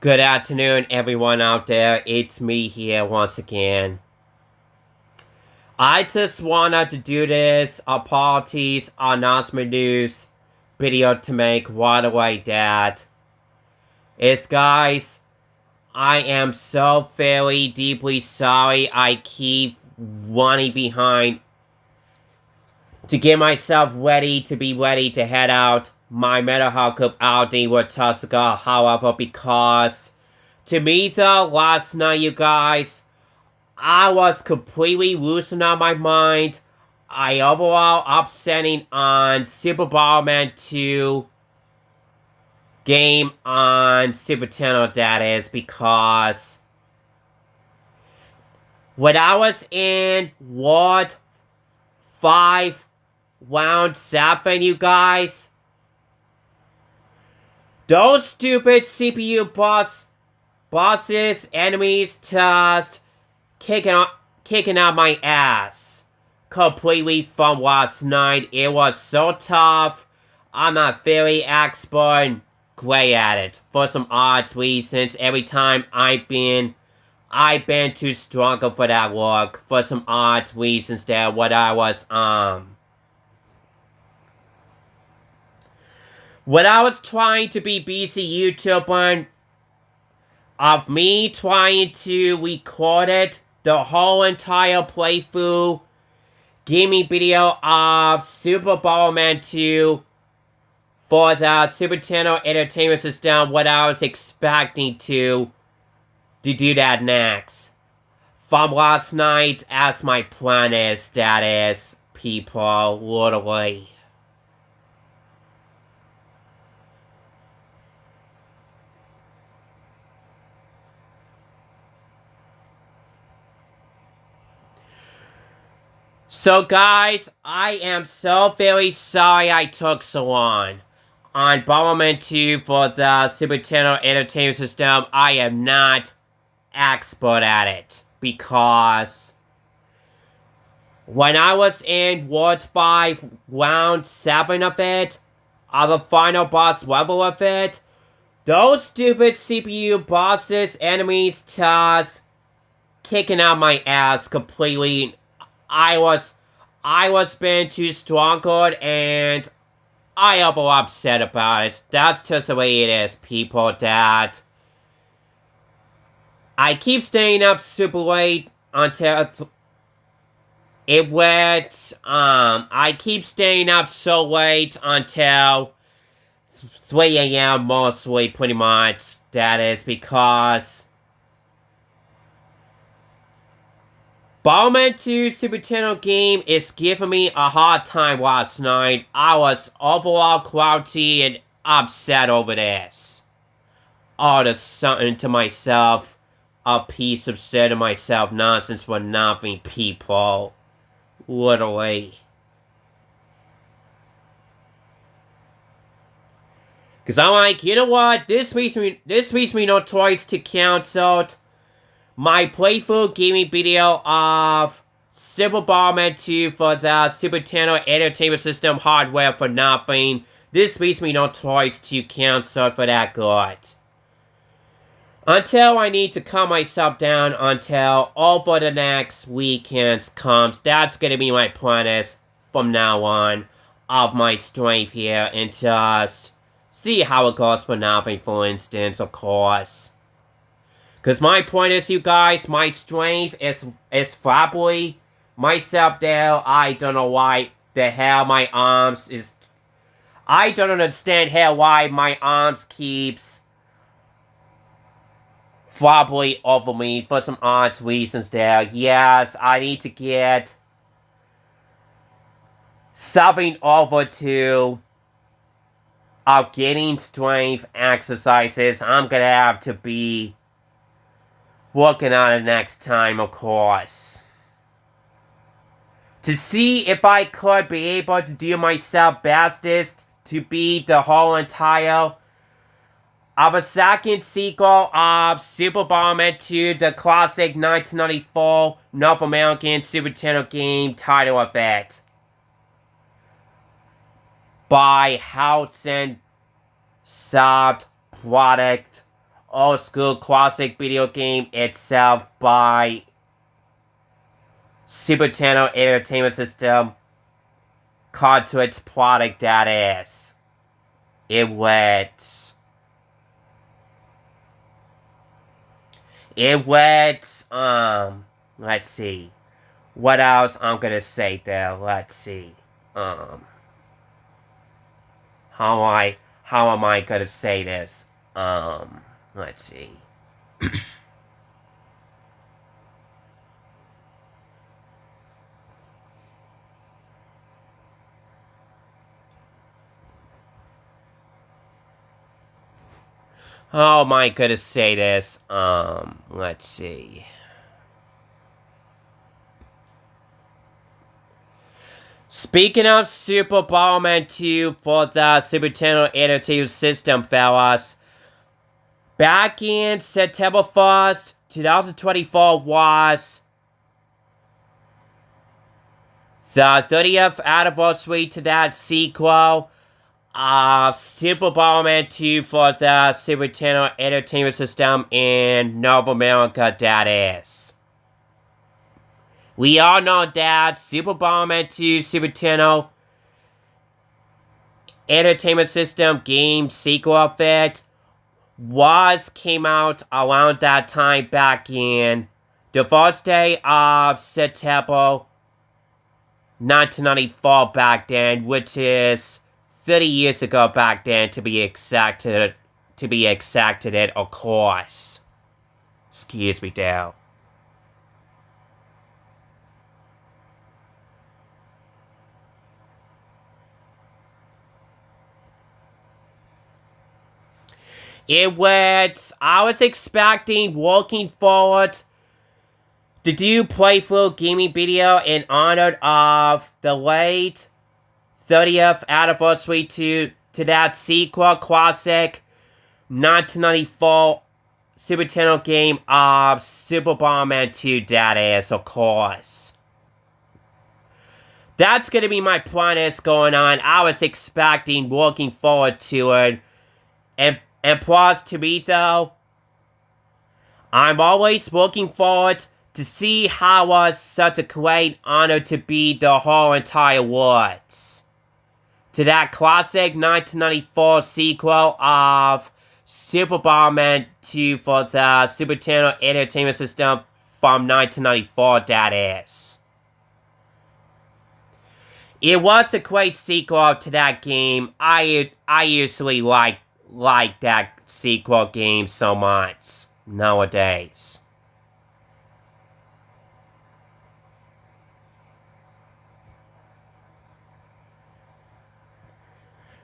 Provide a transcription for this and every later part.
Good afternoon, everyone out there. It's me here once again. I just wanted to do this apologies announcement news video to make right away that guys, I am so very deeply sorry I keep running behind to get myself ready to head out my mental health club outing with Tusker. However, because to me though, last night you guys, I was completely losing on my mind. I overall upsetting on Super Bomberman 2 game on Super Nintendo, that is, because when I was in World 5 Round 7, you guys, those stupid CPU bosses, enemies, just kicking out my ass completely from last night. It was so tough. I'm not very expert, great at it for some odd reasons. Every time I've been too strong for that work for some odd reasons there. What I was when I was trying to be busy YouTuber of me trying to record it, the whole entire playthrough gaming video of Super Bomberman 2 for the Super Nintendo Entertainment System, what I was expecting to do that next. From last night, as my plan is, that is, people, literally. So guys, I am so very sorry I took so long. On Bomberman 2 for the Super Nintendo Entertainment System, I am not expert at it. Because when I was in World 5 Round 7 of it, on the final boss level of it, those stupid CPU bosses, enemies, just kicking out my ass completely. I was being too strong-willed, and I am upset about it. That's just the way it is, people, that I keep staying up super late until it went, I keep staying up so late until 3 a.m. mostly, pretty much. That is because Bomberman 2 Super Nintendo game is giving me a hard time last night. I was overall grouchy and upset over this. All the something to myself, a piece of shit to myself nonsense for nothing, people. Literally. Cause I'm like, you know what? This leaves me no choice to cancel my playthrough gaming video of Super Bomberman 2 for the Super Nintendo Entertainment System hardware for nothing. This leaves me no choice to cancel for that good. Until I need to calm myself down until over the next weekend comes. That's gonna be my plan is from now on of my strength here and just see how it goes for nothing, for instance, of course. Because my point is, you guys, my strength is probably myself there. I don't know why the hell my arms is... I don't understand how why my arms keeps probably over me for some odd reasons there. Yes, I need to get something over to getting strength exercises. I'm gonna have to be working on it next time, of course. To see if I could be able to do myself bestest to beat the whole entire of a second sequel of Super Bomberman 2, the classic 1994 North American Super Nintendo game title of it. By Hudson Soft Product old school classic video game itself by Super Nintendo Entertainment System cartridge product that is. It was let's see. What else I'm gonna say there? Let's see. How am I gonna say this? Let's see. How am I gonna say this? Let's see. Speaking of Super Bomberman 2 for the Super Nintendo Entertainment System, fellas, back in September 1st, 2024 was the 30th anniversary to that sequel of Super Bomberman 2 for the Super Nintendo Entertainment System in North America, that is. We all know that Super Bomberman 2 Super Nintendo Entertainment System game sequel of it came out around that time back in the first day of September 1994 back then, which is 30 years ago back then to be exacted, of course. Excuse me there. I was expecting, working forward, to do playthrough gaming video in honor of the late 30th anniversary to that sequel classic 1994 Super Nintendo game of Super Bomberman 2, that is, of course. That's gonna be my plan is going on. I was expecting, looking forward to it. And plus, to me though, I'm always looking forward to see how it was such a great honor to be the whole entire words to that classic 1994 sequel of Super Bomberman 2 for the Super Nintendo Entertainment System from 1994, that is. It was a great sequel to that game. I usually like that sequel game so much nowadays.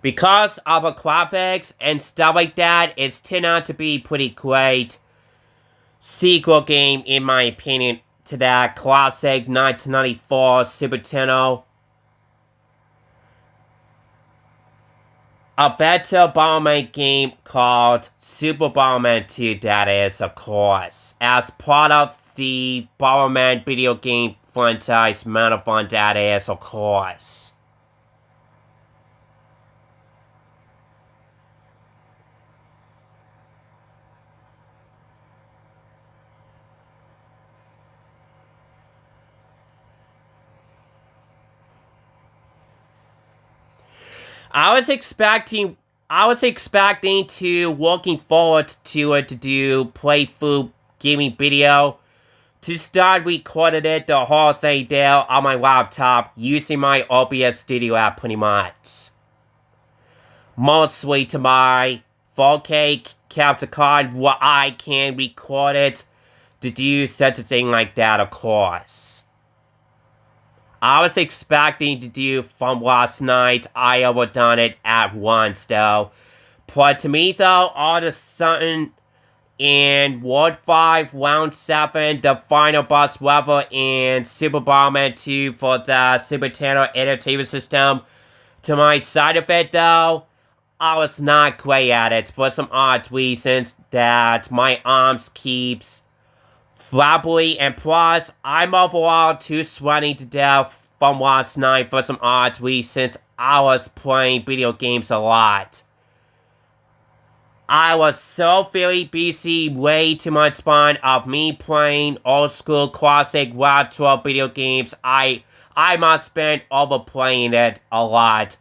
Because of the graphics and stuff like that, it's turned out to be pretty great sequel game in my opinion to that classic 1994 Super Nintendo adventure Bomberman game called Super Bomberman 2, that is, of course, as part of the Bomberman video game franchise marathon, that is, of course. I was expecting to, looking forward to it, to do playthrough gaming video, to start recording it, the whole thing there on my laptop, using my OBS Studio app pretty much. Mostly to my 4K capture card, where I can record it, to do such a thing like that, of course. I was expecting to do from last night. I overdone it at once, though. But to me, though, all of a sudden, in World 5, Round 7, the final boss level in Super Bomberman 2 for the Super Nintendo Entertainment System, to my side of it, though, I was not great at it for some odd reasons that my arms keeps flabbily, and plus, I'm overall too sweaty to death from last night for some odd reasons. I was playing video games a lot. I was so very busy, way too much fun of me playing old school classic retro video games. I must spend overplaying it a lot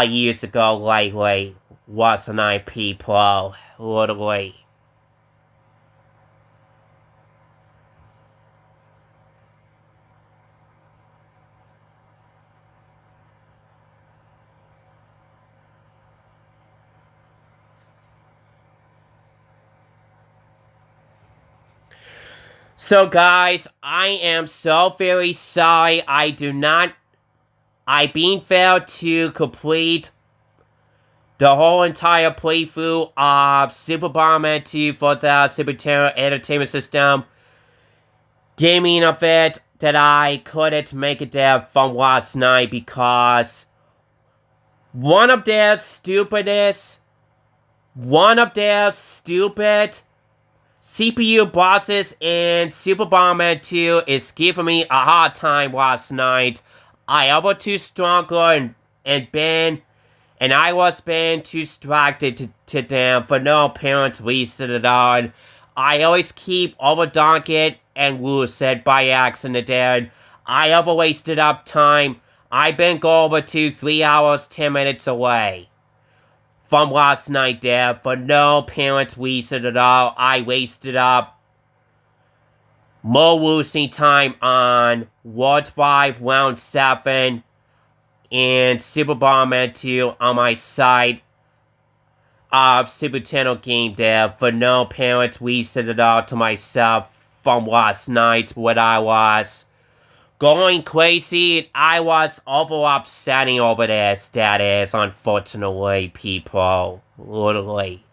years ago lately, wasn't I, people? Literally. So guys, I am so very sorry I been failed to complete the whole entire playthrough of Super Bomberman 2 for the Super Nintendo Entertainment System gaming event that I couldn't make it there from last night because one of their stupid CPU bosses in Super Bomberman 2 is giving me a hard time last night. I was too strong and I was being too distracted to them for no apparent reason at all. I always keep overdonking and lose it by accident and I ever wasted up time. I've been going over to 3 hours, 10 minutes away from last night there for no apparent reason at all. I wasted up more losing time on World 5 Round 7 and Super Bomberman 2 on my side of Super Nintendo game there for no apparent reason at all to myself from last night when I was going crazy. I was over upsetting over this, that is, unfortunately, people. Literally.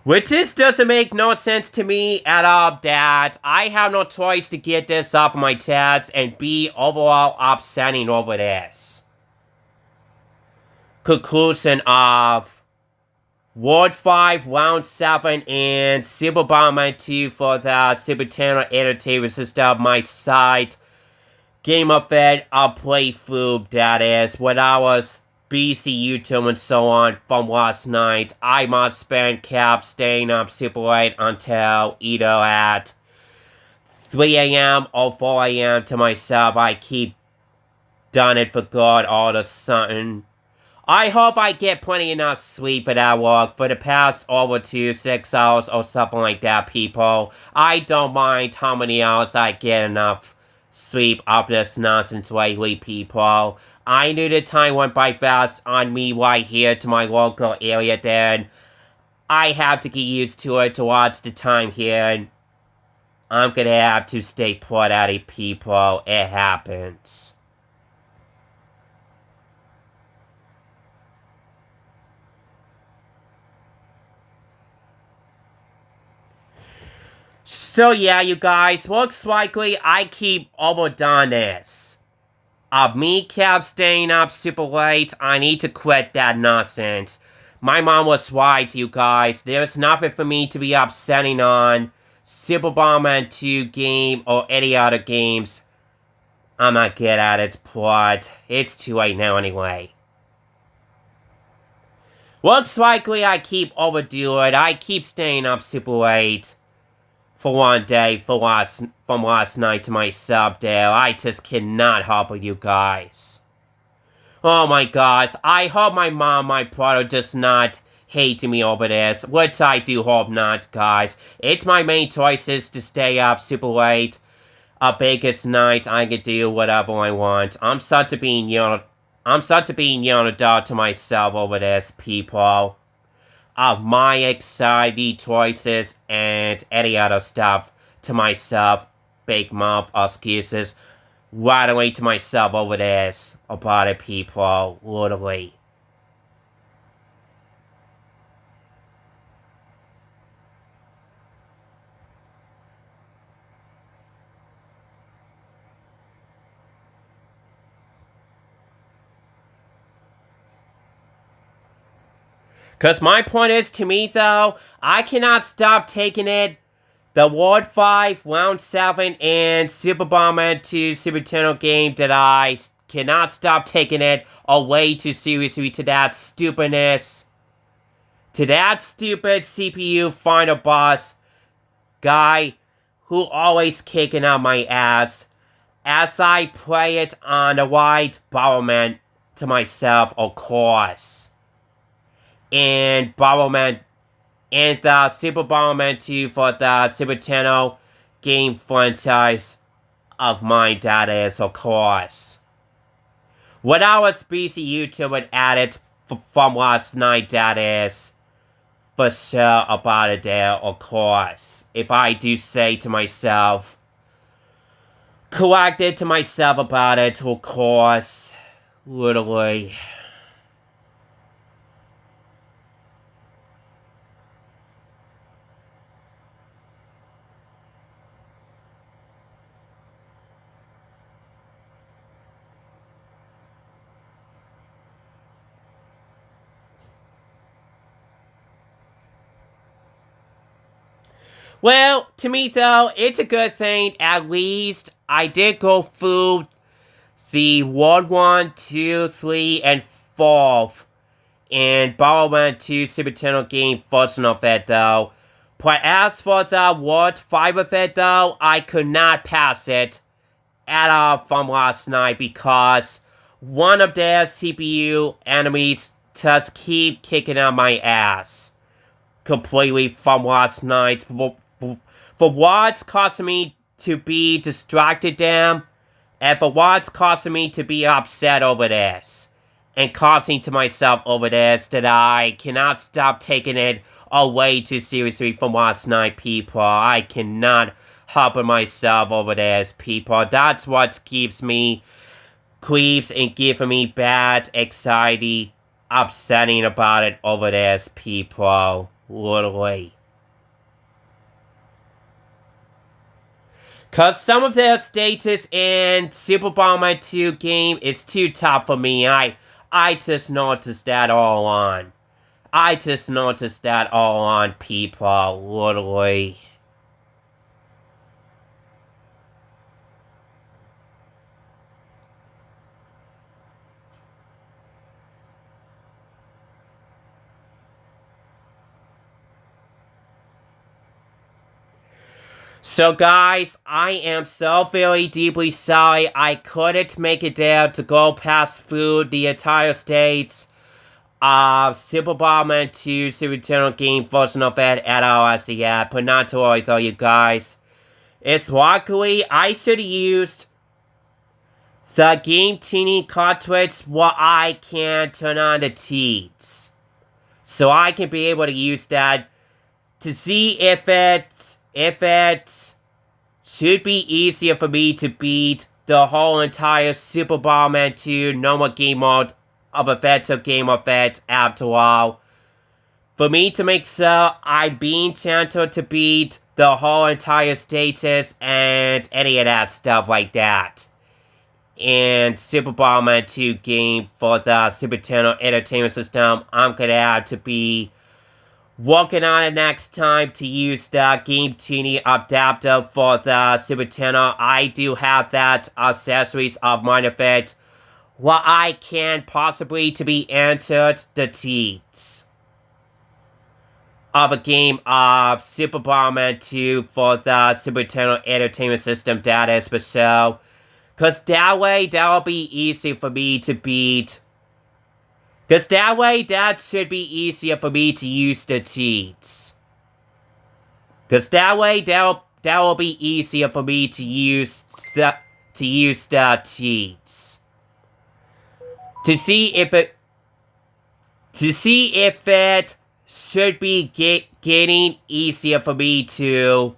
Which just doesn't make no sense to me at all that I have no choice to get this off my chest and be overall upsetting over this. Conclusion of World 5, Round 7, and Super Bomberman 2 for the Super Nintendo Entertainment System, my side game event, a playthrough, that is, when I was busy YouTube and so on from last night. I must spend kept staying up super late until either at 3 a.m. or 4 a.m. to myself. I keep done it for good all of a sudden. I hope I get plenty enough sleep at that work for the past over 6 hours or something like that, people. I don't mind how many hours I get enough sleep of this nonsense lately, people. I knew the time went by fast on me right here to my local area there, and I have to get used to it to watch the time here, and I'm gonna have to stay put at it, people. It happens. So yeah, you guys, looks likely I keep overdone this. Me kept staying up super late. I need to quit that nonsense. My mom was right, you guys. There's nothing for me to be upsetting on Super Bomberman 2 game or any other games. I'm not good at it, but it's too late now anyway. Looks likely I keep overdoing it. I keep staying up super late. For one day, from last night to myself there. I just cannot help with you guys. Oh my gosh, I hope my mom, my brother does not hate me over this, which I do hope not, guys. It's my main choices to stay up super late. A biggest night, I can do whatever I want. I'm such a being young adult to myself over this, people. Of my anxiety choices and any other stuff to myself, big mouth excuses, right away to myself over this about it, people, literally. Because my point is, to me, though, I cannot stop taking it The World 5, Round 7, and Super Bomberman 2 Super Nintendo game that I cannot stop taking it away too seriously to that stupidness. To that stupid CPU final boss guy who always kicking out my ass as I play it on the white Bomberman to myself, of course. And Bomberman and the Super Bomberman 2 for the Super Nintendo game franchise of mine, that is, of course. When I was busy YouTubing at it from last night, that is, for sure about it there, of course. If I do say to myself, collected to myself about it, of course, literally. Well, to me though, it's a good thing. At least I did go through the World 1, 2, 3, and 4th in Bomberman 2 Super Nintendo game version of it though. But as for the World 5 of it though, I could not pass it at all from last night because one of their CPU enemies just keep kicking out my ass completely from last night. For what's causing me to be distracted them, and for what's causing me to be upset over this, and causing to myself over this that I cannot stop taking it away too seriously from last night, people. I cannot help myself over this, people. That's what gives me creeps and giving me bad anxiety, upsetting about it over this, people. Literally. Cause some of their status in Super Bomberman 2 game is too tough for me. I just noticed that all on. I just noticed that all on, people. Literally. So guys, I am so very deeply sorry I couldn't make it there to go pass through the entire stage of Super Bomberman 2 Super Nintendo game version of it at all as yet, but not to worry though, you guys. It's luckily I should have used the Game Genie cartridge where I can turn on the cheats. So I can be able to use that to see if it should be easier for me to beat the whole entire Super Bomberman 2 normal game mode of effective game of it after all. For me to make sure I'm being gentle to beat the whole entire stages and any of that stuff like that. And Super Bomberman 2 game for the Super Nintendo Entertainment System, I'm gonna have to be working on it next time to use the Game Genie adapter for the Super Nintendo. I do have that accessories of mine of it, where I can possibly to be entered the cheats of a game of Super Bomberman 2 for the Super Nintendo Entertainment System, that is for sure. Cause that way, that'll be easy for me to beat. Cause that way, that should be easier for me to use the cheats. Cause that way, that will be easier for me to use the cheats. To see if it should be getting easier for me to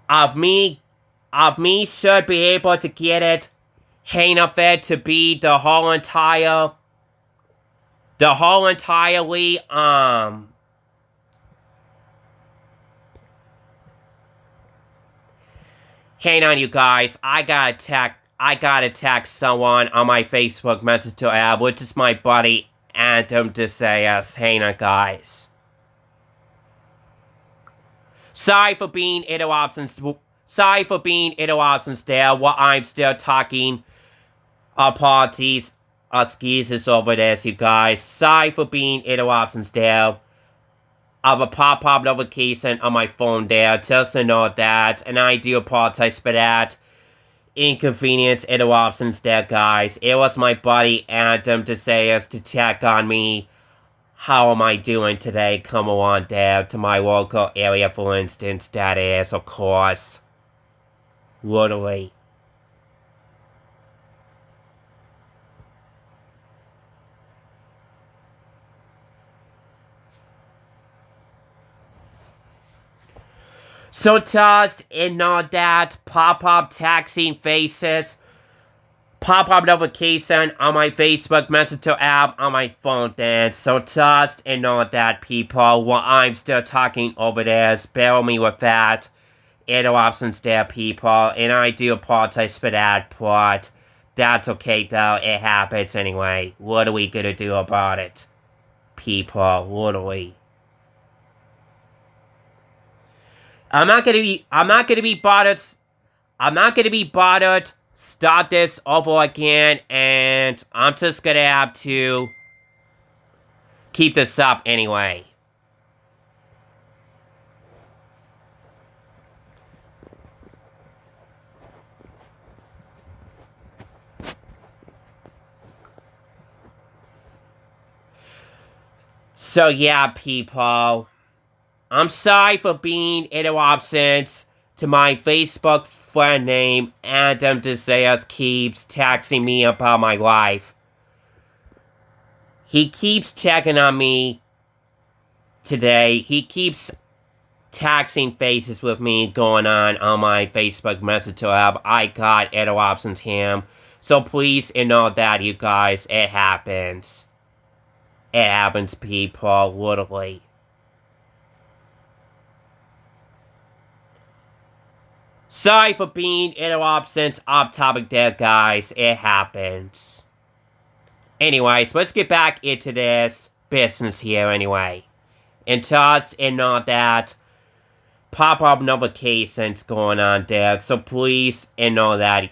of me should be able to get it hang of it to be the whole entirely hang on, you guys. I gotta text someone on my Facebook Messenger app, which is my buddy Anthem to say us. Hang on, guys. Sorry for being interruptions. Sorry for being interruptions there while I'm still talking. Apologies, excuses over this, you guys. Sorry for being interruptions there. I have a pop-up notification on my phone there, just to know that, and I do apologize for that. Inconvenience interruptions there, guys. It was my buddy Adam DeSayas to check on me. How am I doing today? Come on there to my local area, for instance. That is, of course. Literally. So just in all that pop-up texting faces, pop-up notification on my Facebook Messenger app on my phone then. So just in all that, people, while I'm still talking over this, bear with me with that. Interruptions there, people, and I do apologize for that, but that's okay though, it happens anyway. What are we gonna do about it? People, literally. I'm not gonna be bothered. Start this over again, and I'm just gonna have to keep this up anyway. So yeah, people. I'm sorry for being interruptions to my Facebook friend name. Adam DeSayas keeps texting me about my life. He keeps checking on me today. He keeps texting faces with me going on my Facebook Messenger app. I got interruptions him. So please ignore that, you guys. It happens. It happens, people, literally. Sorry for being interruptions off topic there, guys. It happens. Anyways, let's get back into this business here anyway. And just ignore that pop-up notifications going on there. So please ignore that.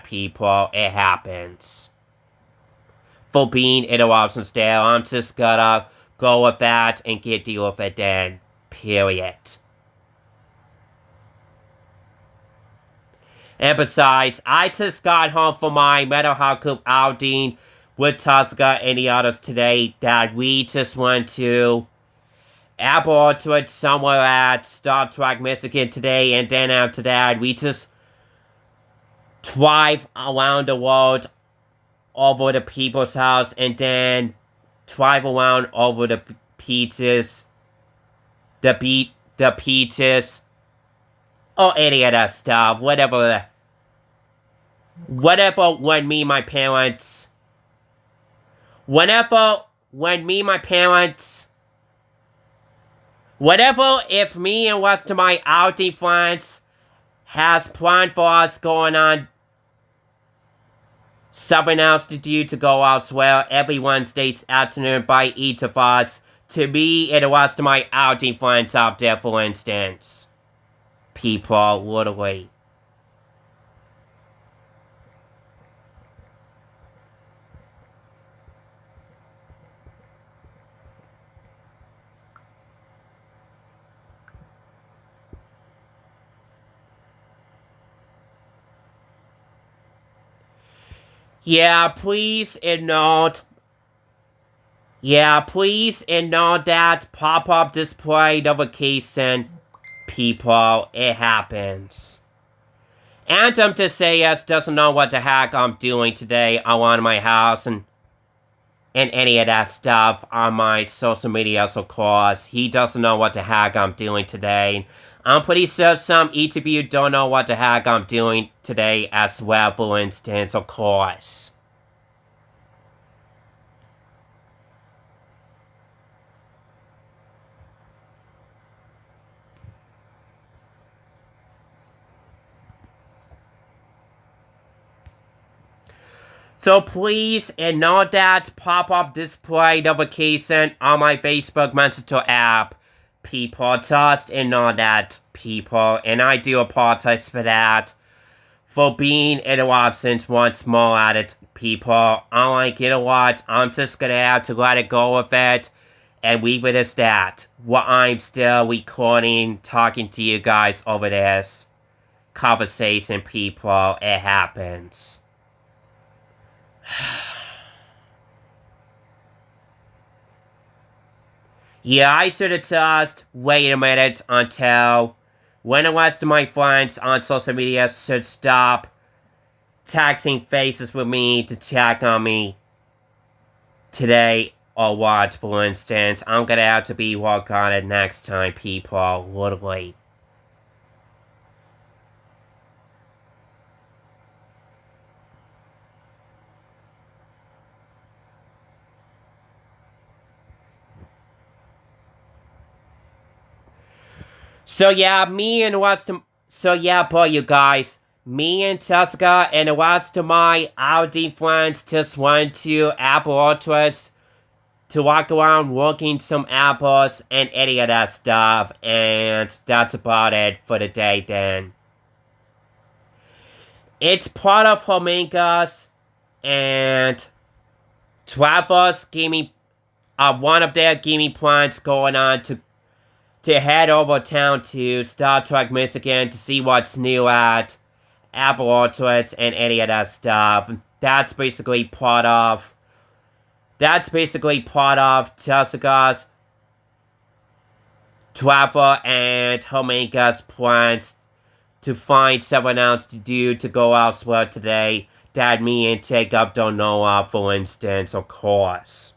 People. It happens. For being interruptions there, I'm just gonna go with that and get deal with it then. Period. And besides, I just got home from my Metal Hot Club outing with Tosca and the others today that we just went to Apple Orchard somewhere at Star Trek Michigan today, and then after that, we just drive around the world over the people's house, and then drive around over the peaches, or any of that stuff, whatever when me and my parents, if me and rest of my outing friends has planned for us going on something else to do to go elsewhere every Wednesday's afternoon by each of us, to me and the rest of my outing friends out there, for instance. People, literally. Yeah, please ignore that pop-up display notification. People, it happens. Adam DeSayas doesn't know what the heck I'm doing today around my house and any of that stuff on my social medias, of course. He doesn't know what the heck I'm doing today. I'm pretty sure each of you don't know what the heck I'm doing today as well, for instance, of course. So please ignore that pop-up display notification on my Facebook Messenger app. people. Just ignore that, people. And I do apologize for that. For being in the absence once more at it, people. I'm like, you know what? I'm just gonna have to let it go with it. And leave it as that. While I'm still recording, talking to you guys over this conversation, people. It happens. Yeah, I should have just wait a minute until when the rest of my friends on social media should stop texting faces with me to check on me today or what, for instance. I'm gonna have to be work on it next time, people. Literally. So yeah, but you guys, me and Jessica and the rest of my Audi friends just went to Apple Orchards to walk around looking some apples and any of that stuff, and that's about it for the day then. It's part of Hominkas, and Travis gave me one of their gaming plans going on to head over town to Star Trek Michigan to see what's new at Apple Orchards and any of that stuff. That's basically part of Jessica's, Trevor, and Hominka's plans to find someone else to do to go elsewhere today that me and Jacob don't know of, for instance, of course.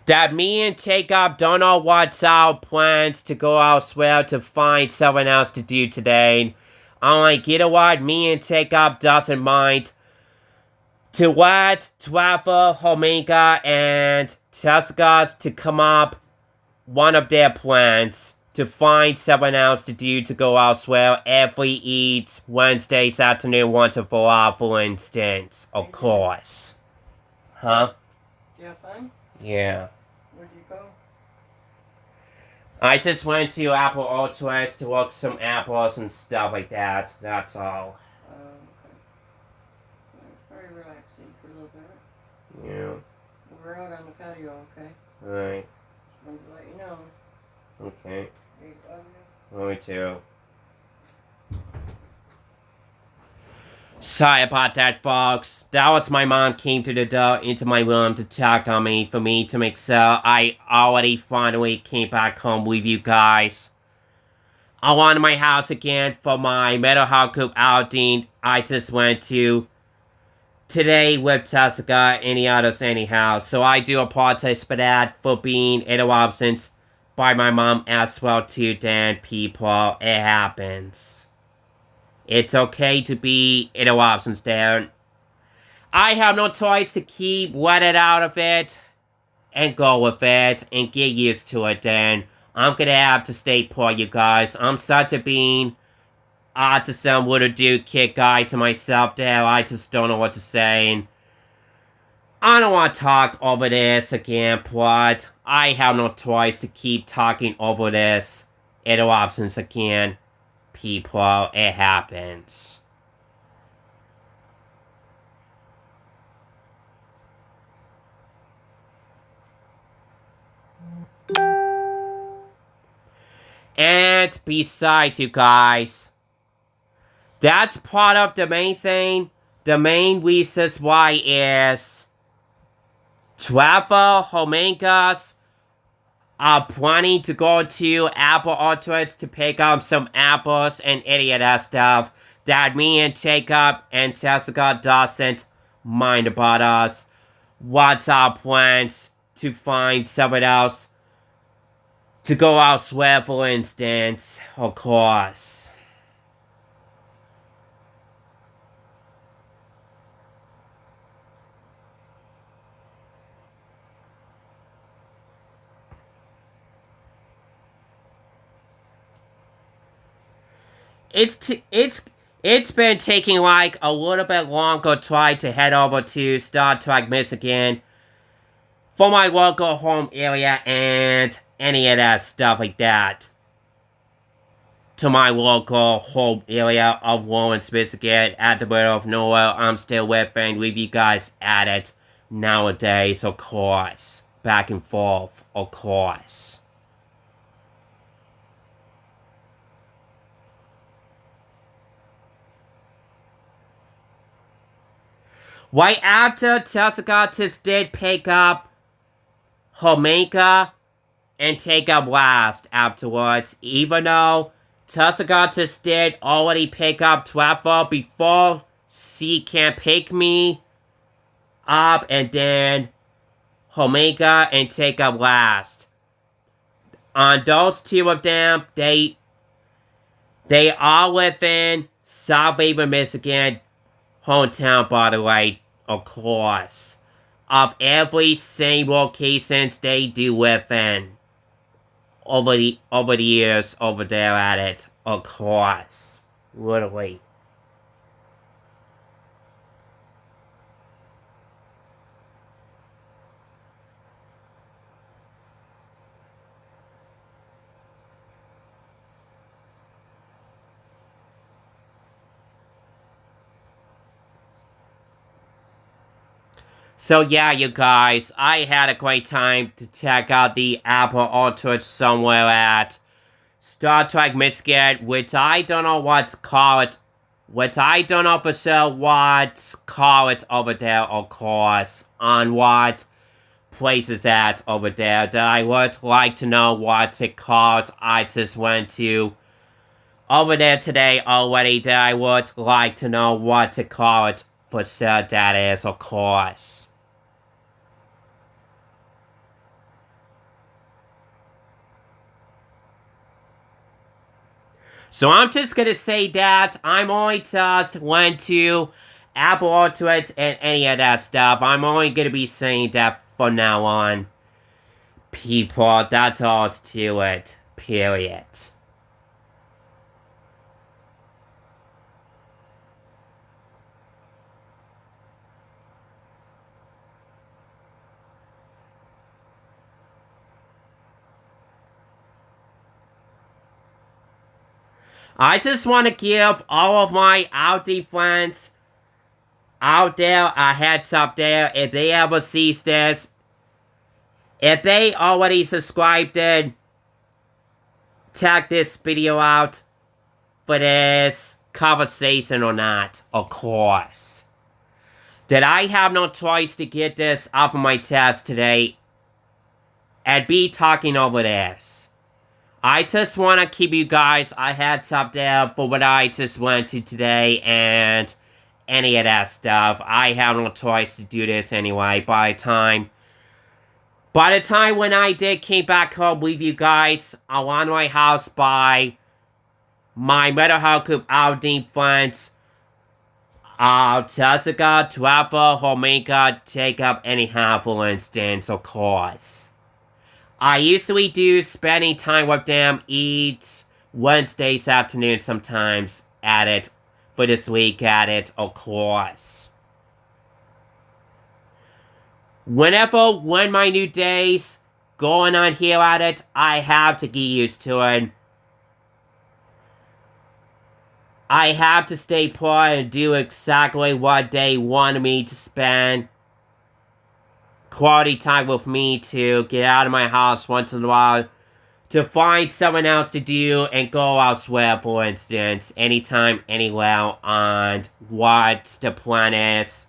That me and Jacob don't know what's our plans to go elsewhere to find someone else to do today. I'm like, you know what? Me and Jacob doesn't mind to let Trevor, Hominka, and Jessica to come up one of their plans to find someone else to do to go elsewhere each Wednesday afternoon once and for all, for instance. Of course. Huh? You have fun? Yeah. Where'd you go? I just went to Apple Orchards to look some apples and stuff like that. That's all. Okay. Very relaxing for a little bit. Yeah. We're out on the patio, okay? Alright. Just wanted to let you know. Okay. Hey, love you. Me too. Sorry about that, folks. That was my mom came to the door into my room to check on me for me to make sure I already finally came back home with you guys. I'm on my house again for my Metal Heart Group outing I just went to today with Jessica and the others anyhow. So I do apologize for that, for being in a absence by my mom as well too, then, people. It happens. It's okay to be in a absence there. I have no choice to keep letting out of it and go with it and get used to it then. I'm gonna have to stay put, you guys. I'm such a being autism little dude kid guy to myself there. I just don't know what to say. I don't want to talk over this again, but I have no choice to keep talking over this in a absence again. People, it happens. And besides, you guys, that's part of the main thing. The main reasons why is Trevor, Hominkas are planning to go to Apple Orchards to pick up some apples and any of that stuff that me and Jacob and Jessica doesn't mind about us. What's our plans to find someone else to go elsewhere, for instance, of course. It's been taking like a little bit longer try to head over to Star Trek Michigan for my local home area and any of that stuff like that. To my local home area of Lawrence, Michigan, at the middle of nowhere. I'm still with and leave you guys at it nowadays, of course. Back and forth, of course. Right after Tessagatus did pick up Homeka and take up last afterwards, even though Tessagatus did already pick up Trevor before she can pick me up, and then Homeka and take up last. On those two of them, they are within South Haven, Michigan, hometown, by the way, of course. Of every single locations they do within. Over the years over there at it, of course. Literally. So yeah, you guys, I had a great time to check out the Apple Orchard somewhere at Star Trek Michigan, which I don't know what to call it. Which I don't know for sure what to call it over there, of course. On what places at over there that I would like to know what it called. I just went to over there today already that I would like to know what to call it for sure that is, of course. So I'm just gonna say that I'm only just went to Apple Orchards and any of that stuff. I'm only gonna be saying that from now on. People, that's all to it. Period. I just want to give all of my Audi friends out there a heads up there. If they ever see this, if they already subscribed and check this video out for this conversation or not, of course. That I have no choice to get this off of my chest today and be talking over this. I just want to keep you guys a heads up there for what I just went to today and any of that stuff. I have no choice to do this anyway. By the time when I did came back home with you guys around my house by my mental health group outing friends, Jessica, Trevor, Homeka, Jacob, anyhow, for instance, of course. I usually do spending time with them each Wednesdays afternoon sometimes at it, for this week at it, of course. When my new days going on here at it, I have to get used to it. I have to stay put and do exactly what they wanted me to spend quality time with me, to get out of my house once in a while, to find someone else to do and go elsewhere, for instance, anytime, anywhere, on what the plan is.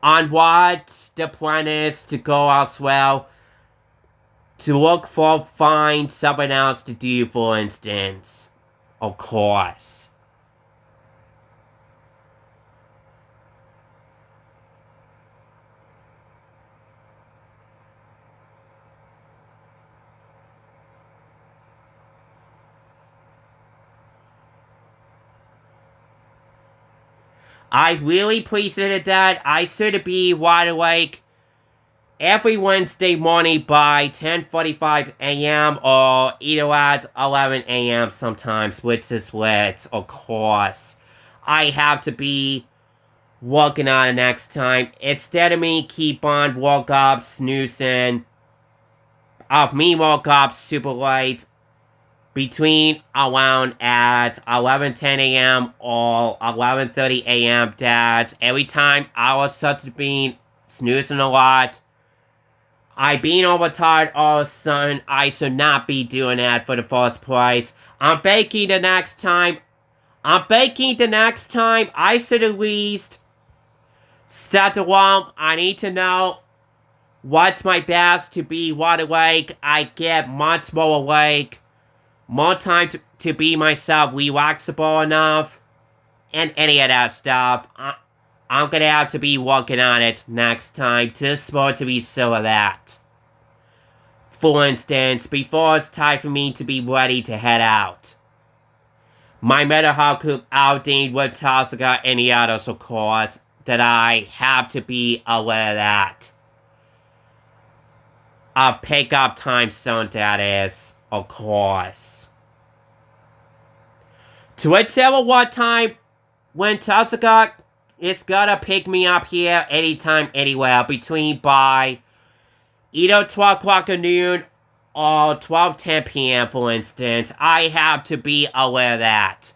On what the plan is to go elsewhere, to find someone else to do, for instance, of course. I really appreciated that. I should be wide awake every Wednesday morning by 10:45 a.m. or either at 11 a.m. sometimes, which is lit, of course. I have to be working on it next time. Instead of me keep on woke up snoozing. Of me woke up super late. Between around at 11:10 a.m. or 11:30 a.m. that every time I was such being snoozing a lot, I being overtired all of a sudden, I should not be doing that for the first place. I'm baking the next time. I should at least set the alarm. I need to know what's my best to be wide awake. I get much more awake. More time to be myself, relaxable enough, and any of that stuff. I'm gonna have to be working on it next time, just for it to be so of that. For instance, before it's time for me to be ready to head out. My mental health group outing with Tasuga and the others, of course, that I have to be aware of that. A pick-up time zone, that is, of course. To whichever what time when Tasuga is gonna pick me up here anytime, anywhere, between by either 12 o'clock at noon or 12:10 p.m. for instance, I have to be aware of that.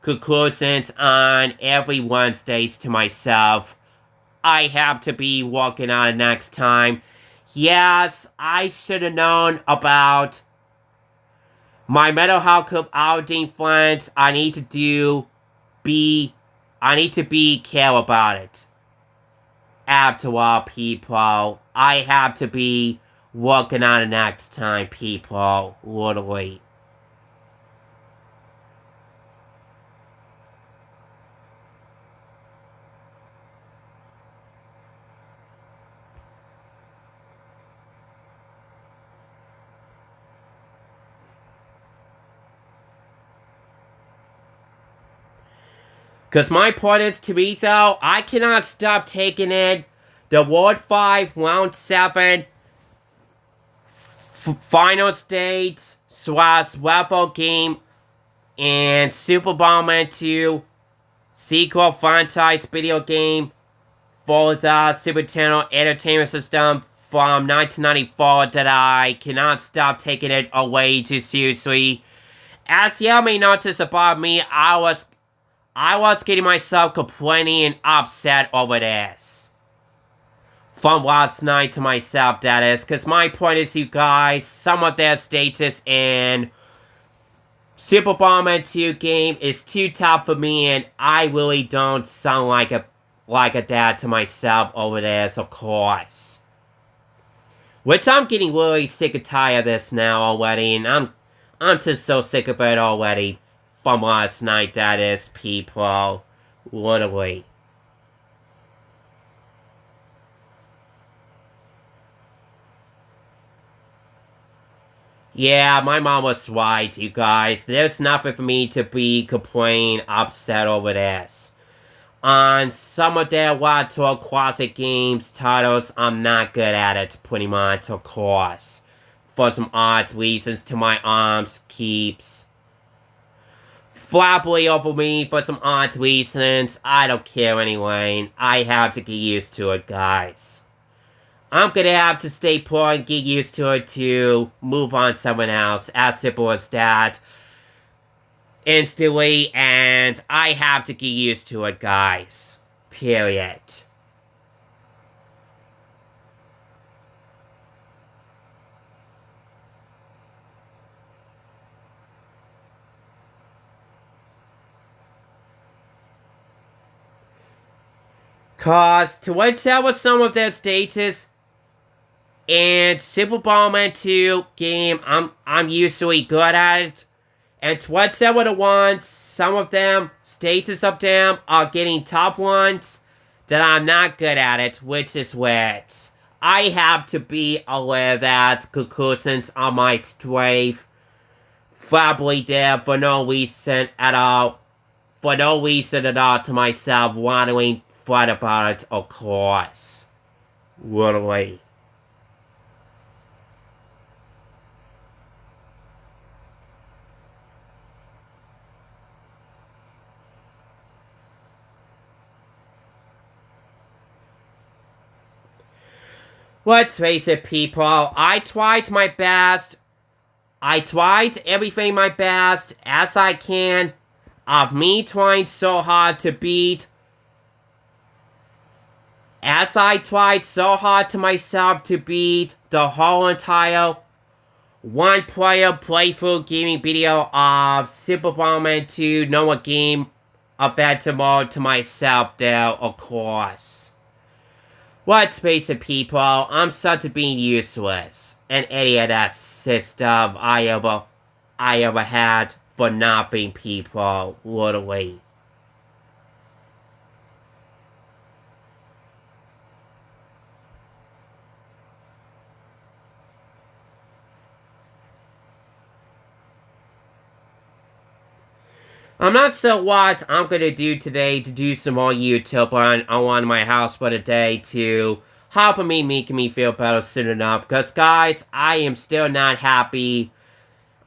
Conclusions on every Wednesdays to myself. I have to be working on it next time. Yes, I should have known about my mental health club outing friends. I need to be care about it. After all, people, I have to be working on it next time, people. Literally. Because my point is to me, though, I cannot stop taking in the World 5 Round 7 final stage / level game and Super Bomberman 2 sequel franchise video game for the Super Nintendo Entertainment System from 1994 that I cannot stop taking it away too seriously. As you may notice about me, I was getting myself complaining and upset over this. From last night to myself, that is. Because my point is, you guys, some of their status in Super Bomberman 2 game is too tough for me, and I really don't sound like a dad to myself over this, of course. Which I'm getting really sick and tired of this now already, and I'm just so sick of it already. From last night, that is, people. Literally. Yeah, my mom was right, you guys. There's nothing for me to be complaining, upset over this. On some of their Retro Classic Games titles, I'm not good at it, pretty much, of course. For some odd reasons to my arms keeps flappily over me for some odd reasons. I don't care anyway. I have to get used to it, guys. I'm gonna have to stay put and get used to it to move on to someone else. As simple as that. Instantly, and I have to get used to it, guys. Period. Cause to whatever some of their status and Super Bomberman 2 game, I'm usually good at it. And whatever the ones, some of them, status of them, are getting tough ones, that I'm not good at it, which is weird. I have to be aware that conclusions on my strafe probably there for no reason at all. For no reason at all to myself, wondering what about it, of course. Literally. Let's face it, people. I tried my best. I tried everything my best as I can of me trying so hard to beat. As I tried so hard to myself to beat the whole entire one-player playthrough gaming video of Super Bomberman 2 Normal Game Adventure Mode to myself there, of course. Let's face it, people, I'm such a being useless. An idiot at system I ever had for nothing, people, literally. I'm not sure what I'm gonna do today to do some more YouTube on my house for the day to help me make me feel better soon enough. Because guys, I am still not happy.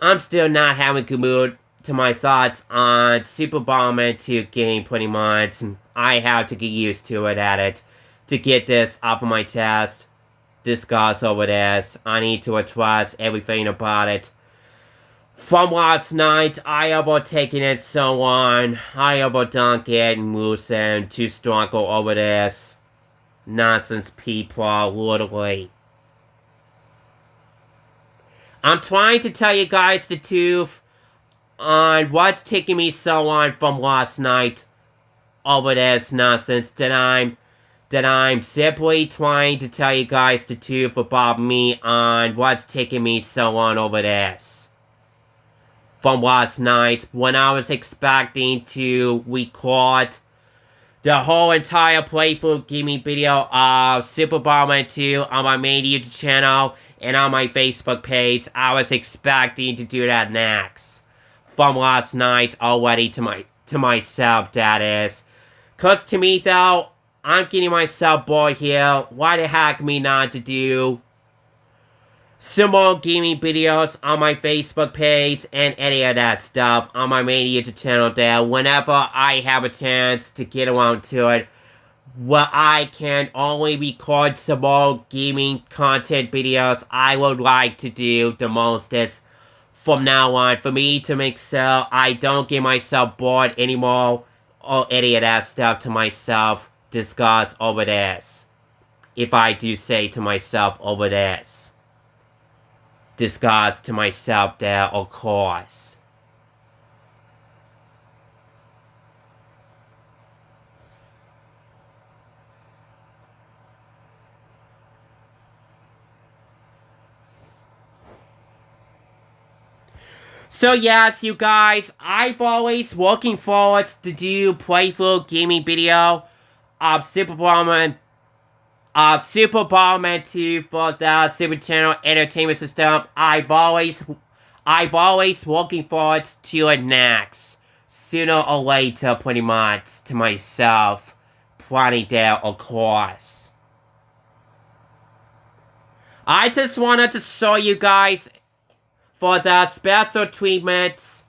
I'm still not having a good mood to my thoughts on Super Bomberman 2 game pretty much. I have to get used to it to get this off of my chest. Discuss over this. I need to address everything about it. From last night, I have taken it so on. I have done getting loosened to struggle over this. Nonsense, people, literally. I'm trying to tell you guys the truth on what's taking me so on from last night over this nonsense that I'm simply trying to tell you guys the truth about me on what's taking me so on over this. From last night, when I was expecting to record the whole entire playthrough gaming video of Super Bomberman 2 on my main YouTube channel and on my Facebook page, I was expecting to do that next. From last night already to myself, that is. Cause to me though, I'm getting myself bored here. Why the heck me not to do some more gaming videos on my Facebook page and any of that stuff on my main YouTube channel there whenever I have a chance to get around to it. Where I can only record some more gaming content videos, I would like to do the most is from now on for me to make sure I don't get myself bored anymore or any of that stuff to myself discuss over this. If I do say to myself over this. Discuss to myself there, of course. So yes, you guys, I've always looking forward to do playthrough gaming video of Super Bomberman 2 for the Super Channel Entertainment System. I've always looking forward to it next. Sooner or later, pretty much, to myself. Planning there, of course. I just wanted to show you guys for the special treatments.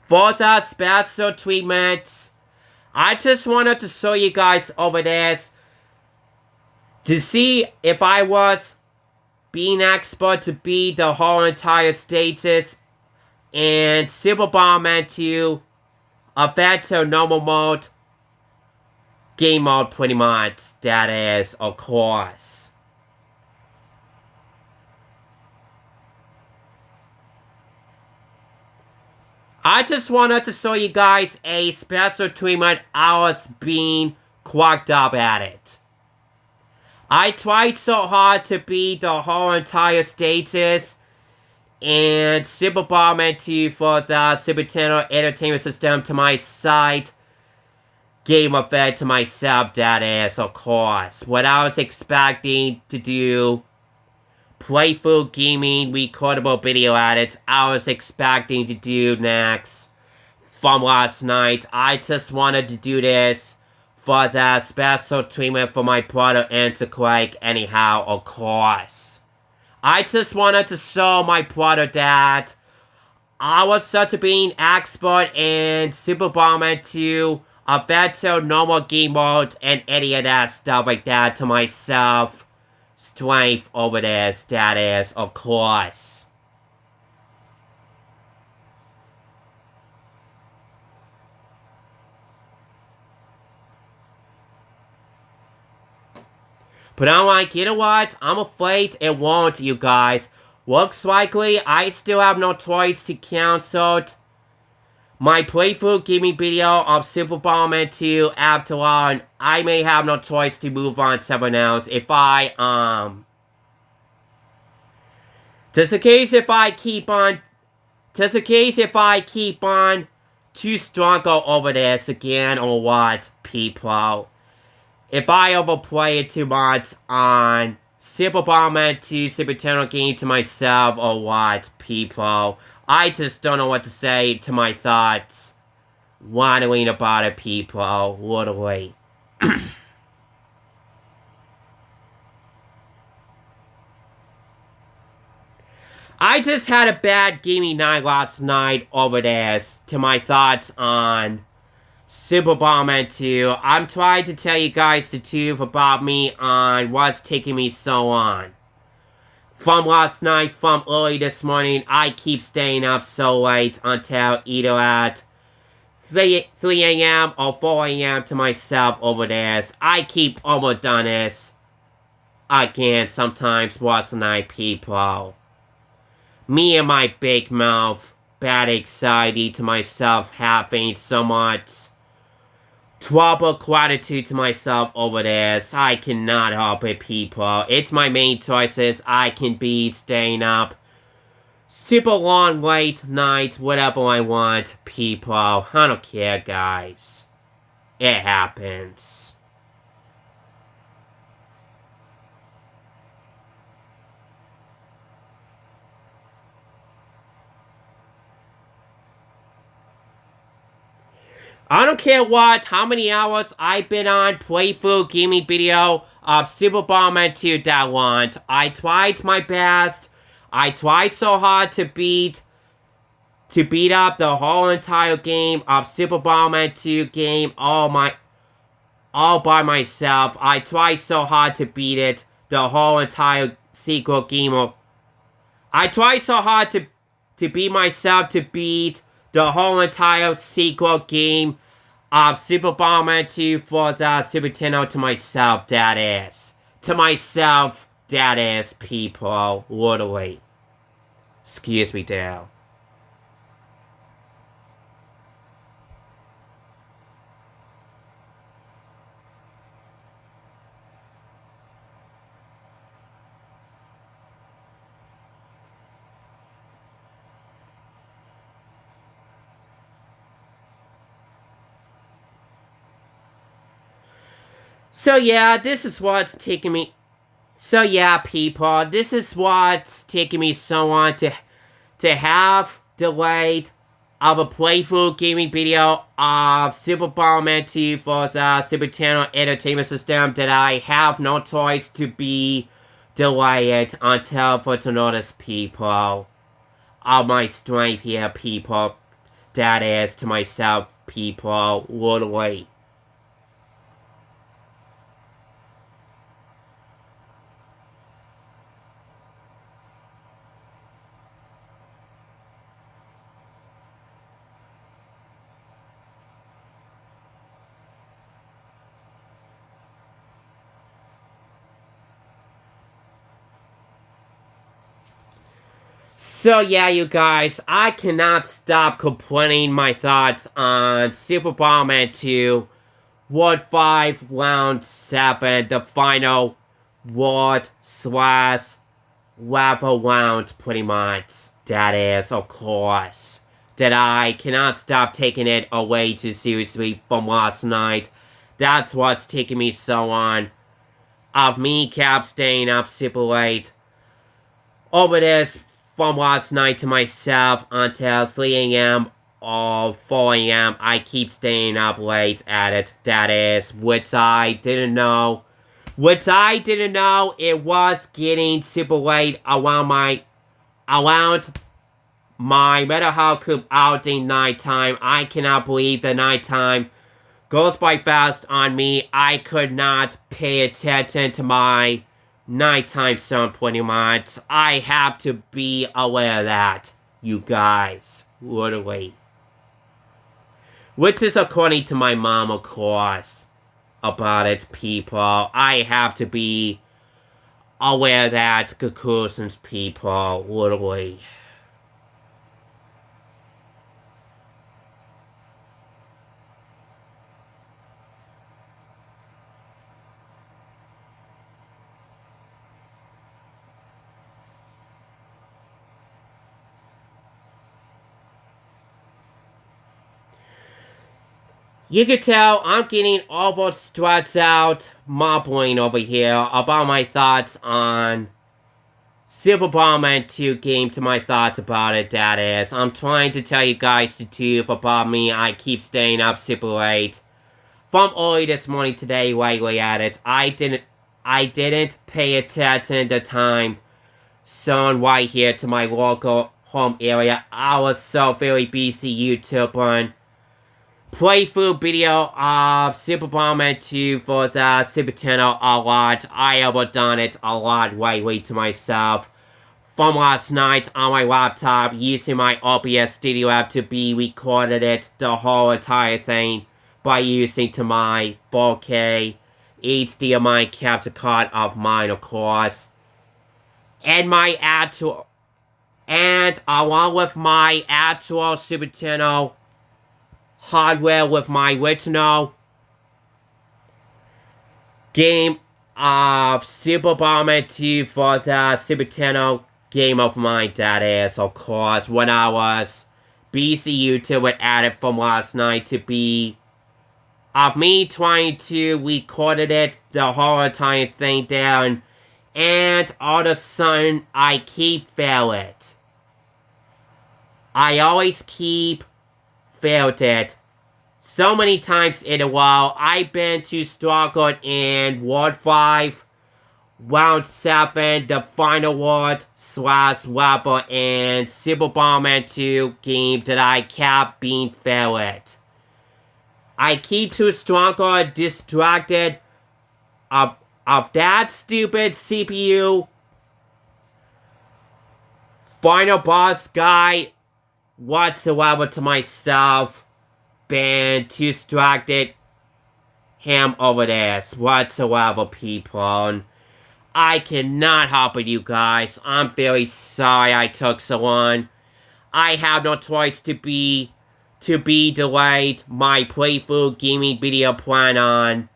I just wanted to show you guys over this. To see if I was being expert to beat the whole entire stages and Super Bomberman 2 Adventure Normal Mode game mode pretty much, that is, of course. I just wanted to show you guys a special treatment I was being quacked up at it. I tried so hard to beat the whole entire stages and Super Bomberman 2 for the Super Channel Entertainment System to my site. Game event to myself, that is, of course. What I was expecting to do playthrough gaming recordable video edits, I was expecting to do next from last night. I just wanted to do this for that special treatment for my brother Antiquake anyhow, of course. I just wanted to show my brother that I was such a being expert in Super Bomberman 2, Adventure Normal Game Mode, and any of that stuff like that to myself. strength over this, that is, of course. But I'm like, you know what? I'm afraid it won't, you guys. Looks likely I still have no choice to cancel my playthrough gaming video of Super Bomberman 2 after all, and I may have no choice to move on to someone else if I, Just in case if I keep on to struggle over this again or what, people. If I overplay it too much on Super Bomberman 2 Super Nintendo game to myself or what, people. I just don't know what to say to my thoughts. Wondering about it, people. Literally. I just had a bad gaming night last night over this to my thoughts on Super Bomberman 2. I'm trying to tell you guys the truth about me on what's taking me so long. From last night, from early this morning, I keep staying up so late until either at 3 a.m. or 4 a.m. to myself over this. I keep almost done this again sometimes last night, people. Me and my big mouth, bad anxiety to myself, having so much trouble gratitude to myself over this. I cannot help it, people. It's my main choices. I can be staying up super long, late night, whatever I want, people. I don't care, guys. It happens. I don't care how many hours I've been on playthrough gaming video of Super Bomberman 2 that want. I tried my best. I tried so hard to beat up the whole entire game of Super Bomberman 2 game all by myself. I tried so hard to beat it, the whole entire sequel game. I tried so hard to beat myself to beat the whole entire sequel game of Super Bomberman 2 for the Super Nintendo to myself, that is. To myself, that is, people. Literally. Excuse me, Dale. So yeah, this is what's taking me... So yeah, people, this is what's taking me so long to have delayed of a playthrough gaming video of Super Bomberman 2 for the Super Nintendo Entertainment System that I have no choice to be delayed until further notice, people. All my strength here, people. That is to myself, people. Literally. So yeah, you guys, I cannot stop complaining my thoughts on Super Bomberman 2 World 5 Round 7, the final World/Lava round, pretty much. That is, of course. That I cannot stop taking it away too seriously from last night. That's what's taking me so on. Of me, Cap, staying up super late over this from last night to myself until 3 a.m. or 4 a.m. I keep staying up late at it. That is, which I didn't know. It was getting super late around my Metal Hell Coop outing nighttime. I cannot believe the nighttime goes by fast on me. I could not pay attention to my nighttime zone pretty much. I have to be aware of that, you guys. Literally. Which is according to my mom, of course. About it, people. I have to be aware of that, conclusions, people. Literally. You can tell I'm getting all stressed out, mumbling over here about my thoughts on Super Bomberman 2 game, to my thoughts about it, that is. I'm trying to tell you guys the truth about me. I keep staying up super late. From early this morning today, lately at it. I didn't pay attention the time zone right here to my local home area. I was so very busy YouTubing. Playthrough video of Super Bomberman 2 for the Super Nintendo a lot. I have done it a lot lately to myself. From last night on my laptop, using my OBS Studio app to be recorded it, the whole entire thing, by using to my 4K HDMI capture card of mine, of course. And my actual, and along with my actual Super Nintendo hardware with my original game of Super Bomberman 2 for the Super Nintendo game of mine, that is, of course, when I was busy YouTube at it from last night to be of me trying to record it, the whole entire thing down, and all of a sudden I keep failing it. I always keep failed it. So many times in a while, I've been to struggle in World 5, Round 7, the final world / level, and Super Bomberman 2 game that I kept being failed. I keep too struggle distracted of that stupid CPU final boss guy whatsoever to myself. Been too distracted him over this whatsoever, people. I cannot help it, you guys. I'm very sorry I took so long. I have no choice to be delayed my playthrough gaming video plan on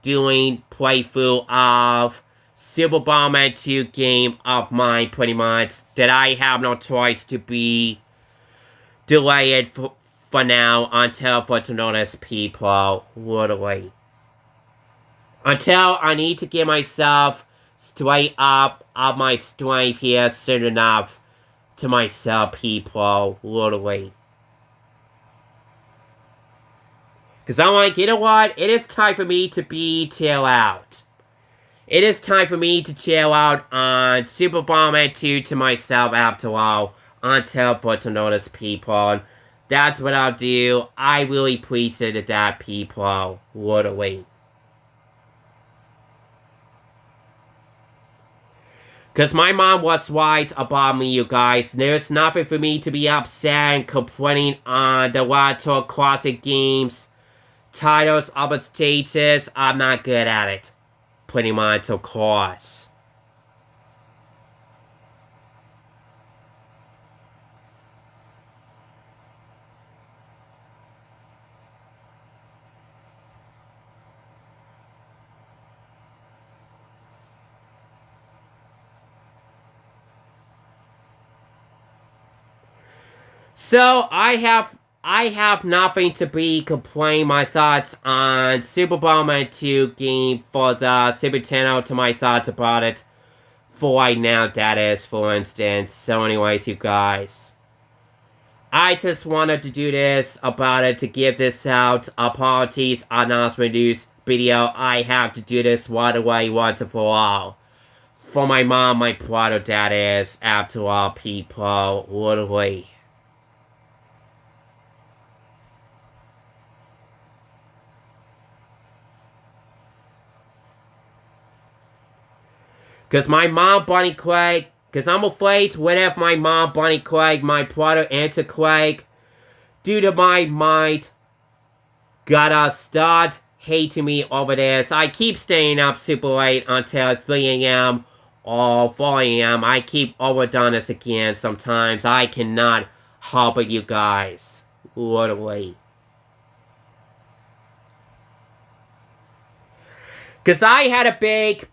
doing playthrough of Super Bomberman 2 game of mine, pretty much, that I have no choice to be delayed for now until further notice, people. Literally. Until I need to get myself straight up of my strength here soon enough to myself, people. Literally. Because I'm like, you know what? It is time for me to chill out. It is time for me to chill out on Super Bomberman 2 to myself after all. Until further notice, people. That's what I'll do. I really appreciate that, people. Literally. Because my mom was right about me, you guys. There's nothing for me to be upset and complaining on the Retro Classic Games titles of its stages. I'm not good at it. Pretty much, of course. So, I have nothing to be complaining my thoughts on Super Bomberman 2 game for the Super Nintendo to my thoughts about it for right now, that is, for instance. So anyways, you guys. I just wanted to do this about it to give this out. Apologies on announcement news video. I have to do this right away once and for all. For my mom, my brother, that is, after all, people, literally. Cause my mom, Bonnie Craig, cause I'm afraid what if my mom, Bonnie Craig, my brother, Enter Craig, due to my mind, gotta start hating me over this. I keep staying up super late until 3 a.m. or 4 a.m. I keep overdone this again sometimes. I cannot help it, you guys. Literally. Cause I had a big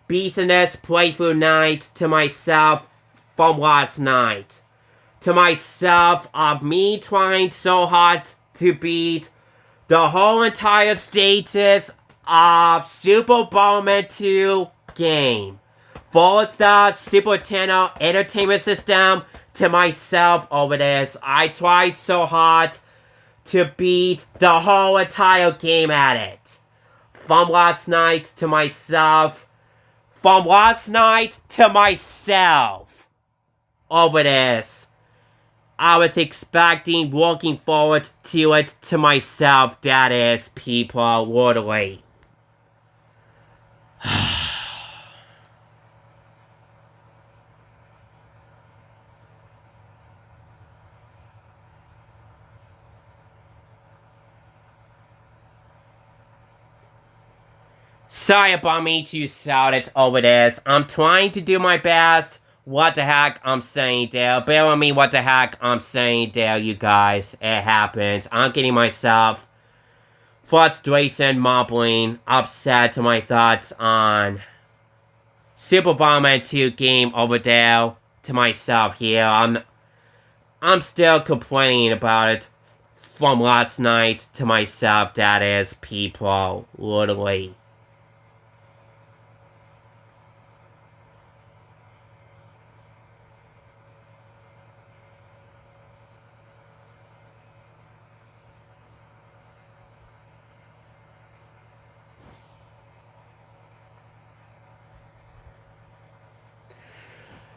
business playthrough night to myself from last night. To myself of me trying so hard to beat the whole entire status of Super Bomberman 2 game for the Super Nintendo Entertainment System. To myself over this, I tried so hard to beat the whole entire game at it. From last night to myself. From last night to myself. Over this. I was expecting, looking forward to it to myself, that is, people, literally. Sorry about me to shout it over this. I'm trying to do my best. What the heck I'm saying there. Bear with me what the heck I'm saying there, you guys. It happens. I'm getting myself frustration, mumbling, upset to my thoughts on Super Bomberman 2 game over there to myself here. I'm still complaining about it from last night to myself, that is, people, literally.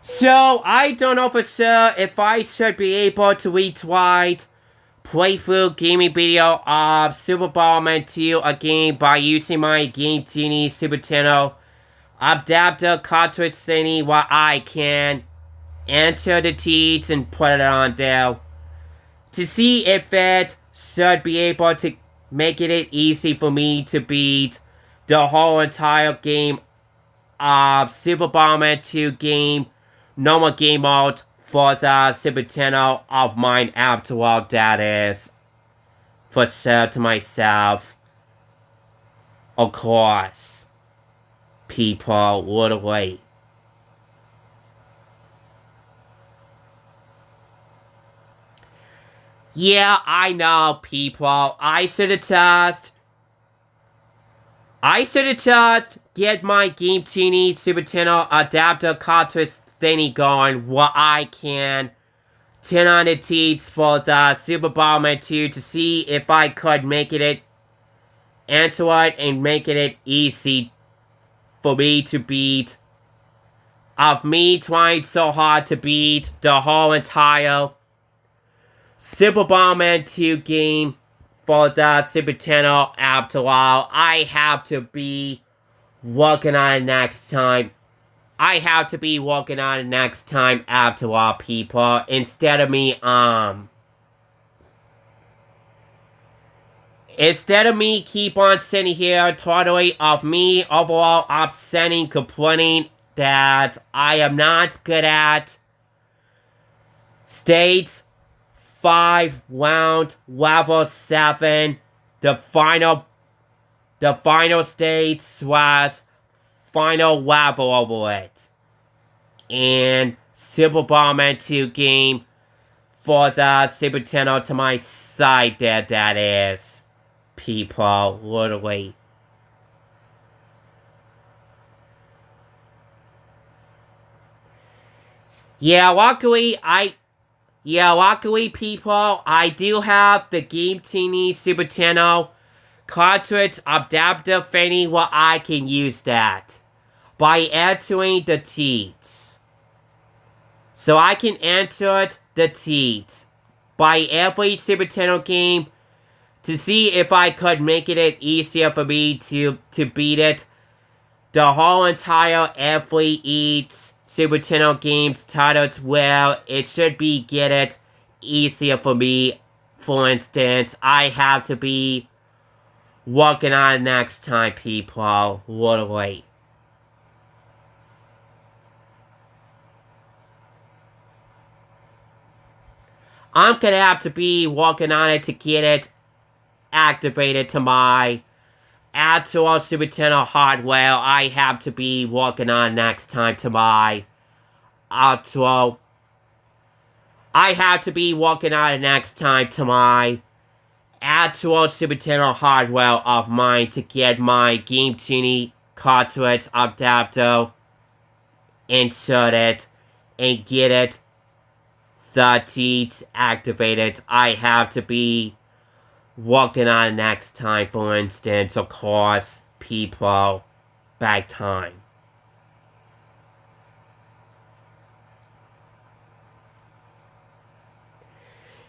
So, I don't know for sure if I should be able to retweet playthrough gaming video of Super Bomberman 2 again by using my Game Genie Super Nintendo adapter cartridge thingy where I can enter the teats and put it on there to see if it should be able to make it easy for me to beat the whole entire game of Super Bomberman 2 game normal game mode for the Super Nintendo of mine after all, that is. For sure to myself. Of course. People, literally. Yeah, I know, people. I should have just get my Game Genie Super Nintendo adapter cartridge thingy going where I can turn on the teats for the Super Bomberman 2 to see if I could make it into it and make it easy for me to beat. Of me trying so hard to beat the whole entire Super Bomberman 2 game for the Super Nintendo after all. I have to be working on it next time. I have to be working on it next time after all, people. Instead of me keep on sitting here totally of me overall upsetting, complaining that I am not good at Stage 5 round level 7, the final stage / final level over it. And Super Bomberman 2 game for the Super Nintendo to my side there, that is. People, literally. Yeah, luckily, people, I do have the Game Genie Super Nintendo cartridge adapter thingy where I can use that by entering the teats. So I can enter the teats by every Super Nintendo game to see if I could make it easier for me to beat it the whole entire every each Super Nintendo games titles, well, it should be get it easier for me. For instance, I have to be working on it next time, people. Literally. I'm gonna have to be working on it to get it activated to my actual Super Nintendo hardware. I have to be working on next time to my actual. I have to be working on it next time to my actual Super Nintendo hardware of mine to get my Game Genie cartridge adapter inserted and get it the teeth activated. I have to be working on it next time, for instance, of course, people, back time.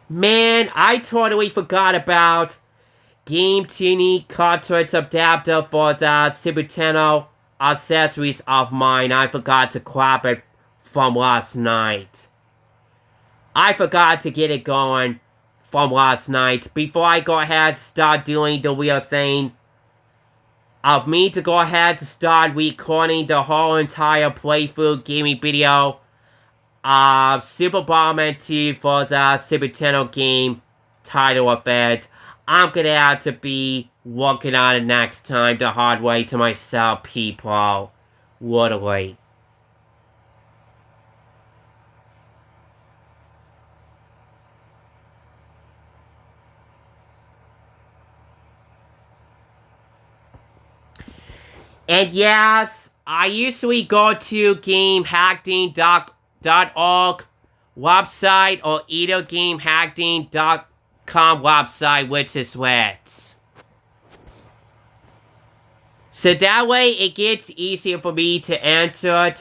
Man, I totally forgot about Game Genie cartridge adapter for the Super Nintendo accessories of mine. I forgot to grab it from last night. I forgot to get it going from last night. Before I go ahead start doing the real thing of me to go ahead to start recording the whole entire playthrough gaming video of Super Bomberman 2 for the Super Nintendo game title of it. I'm gonna have to be working on it next time the hard way to myself, people. Literally. And yes, I usually go to GameHacking.org website or either GameHacking.com website, which is what. So that way it gets easier for me to enter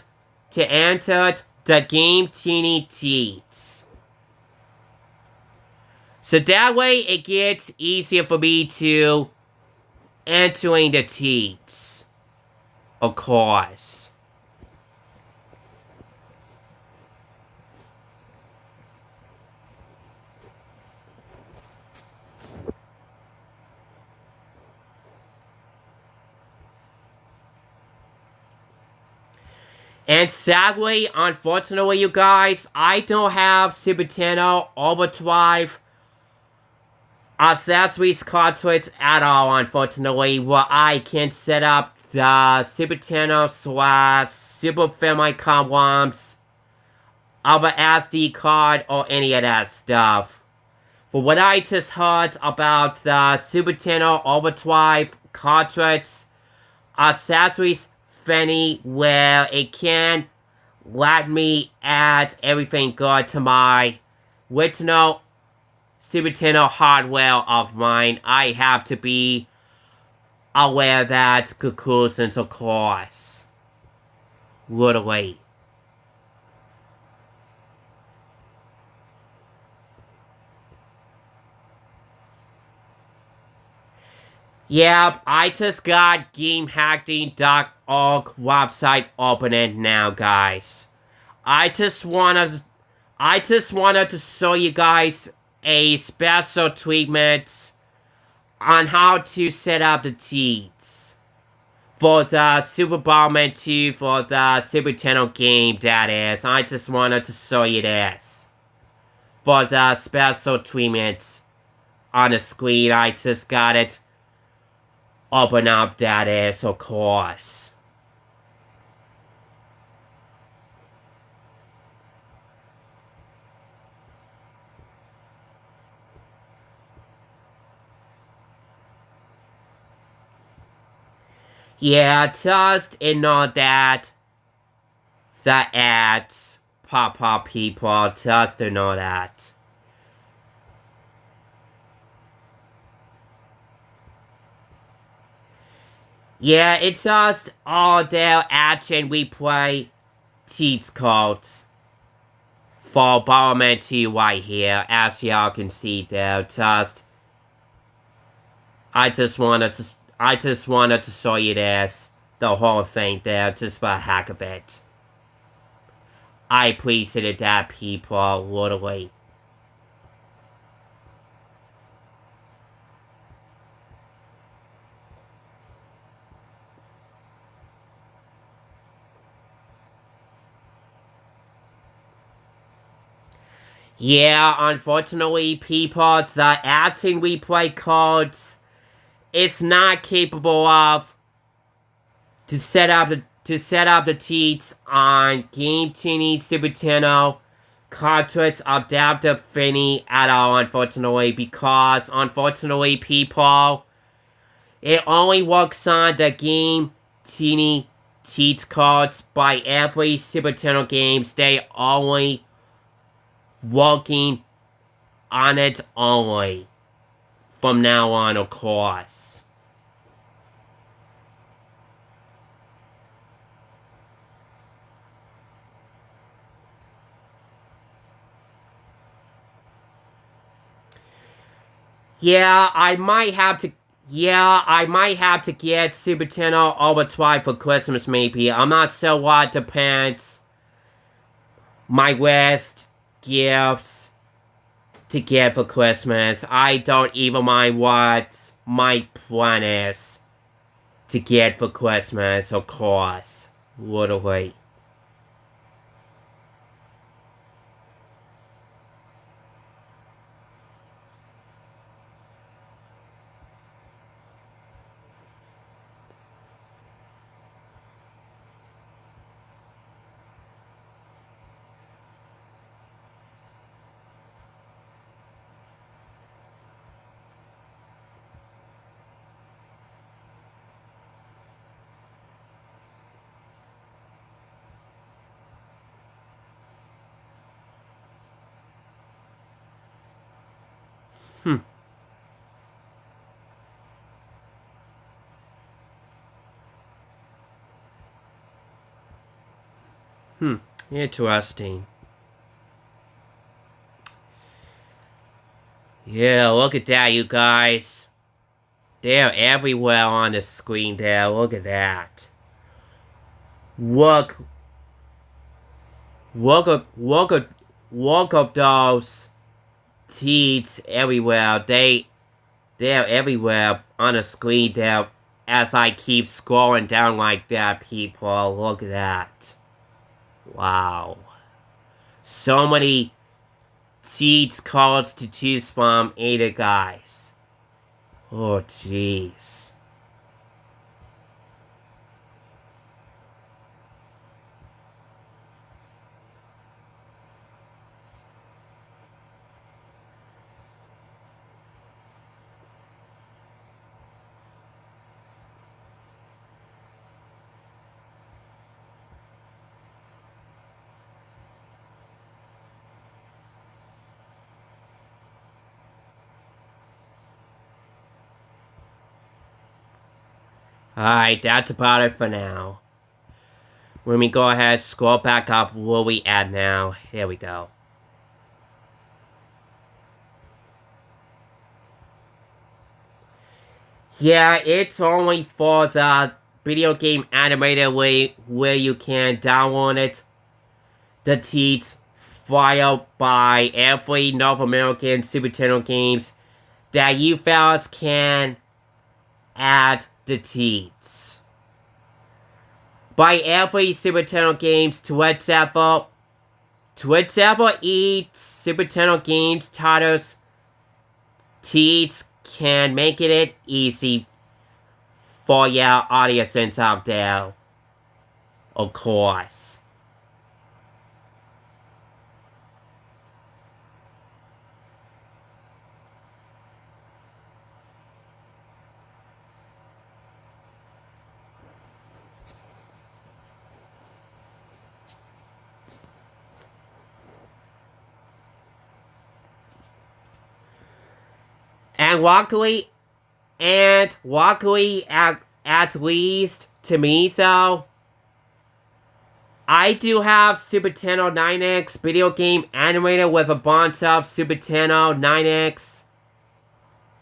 the Game Genie teats. So that way it gets easier for me to entering the teats. Of course. And sadly, unfortunately, you guys, I don't have Super Nintendo Overdrive accessories cartridge at all, unfortunately, where I can set up the Super Nintendo / Super Famicom ROMs, other SD card, or any of that stuff. But what I just heard about the Super Nintendo Overdrive cartridge accessories thingy, where it can let me add everything good to my original Super Nintendo hardware of mine, I have to be aware of that conclusions, of course. Literally. Yep, I just got GameHacking.org website opening now, guys. I just wanted to show you guys a special treatment on how to set up the cheats for the Super Bomberman 2 for the Super Nintendo game, that is. I just wanted to show you this. For the special treatment on the screen, I just got it open up, that is, of course. Yeah, just ignore that. The ads pop up, people. Just ignore that. Yeah, it's just all their action replay cheat codes for Bomberman 2 right here, as y'all can see there. I just wanted to show you this the whole thing there just for the heck of it. I appreciated that, people, literally. Yeah, unfortunately, people, the acting replay cards is not capable of to set up the teats on Game Genie Super Nintendo cartridge adaptive thingy at all, unfortunately, because unfortunately, people, it only works on the Game Genie teats cards. By every Super Nintendo games, they only working on it only from now on, of course. Yeah, I might have to get Super Nintendo Overdrive for Christmas, maybe. I'm not sure what depends. My list gifts to get for Christmas. I don't even mind what my plan is to get for Christmas, of course. Literally. Interesting. Yeah, look at that, you guys. They're everywhere on the screen there. Look at that. Look at those teats everywhere. They're everywhere on the screen there as I keep scrolling down like that, people. Look at that. Wow. So many teats cards to choose from, either guys. Oh, jeez. Alright, that's about it for now. Let me go ahead, scroll back up where we at now. Here we go. Yeah, it's only for the video game animator way where you can download it. The teats file by every North American Super Nintendo games that you fellas can add the teats. By every Super Nintendo games to whatever each Super Nintendo games titles, teats can make it easy for your audiences out there, of course. And luckily, at least to me though, I do have Super Nintendo 9X video game animator with a bunch of Super Nintendo 9X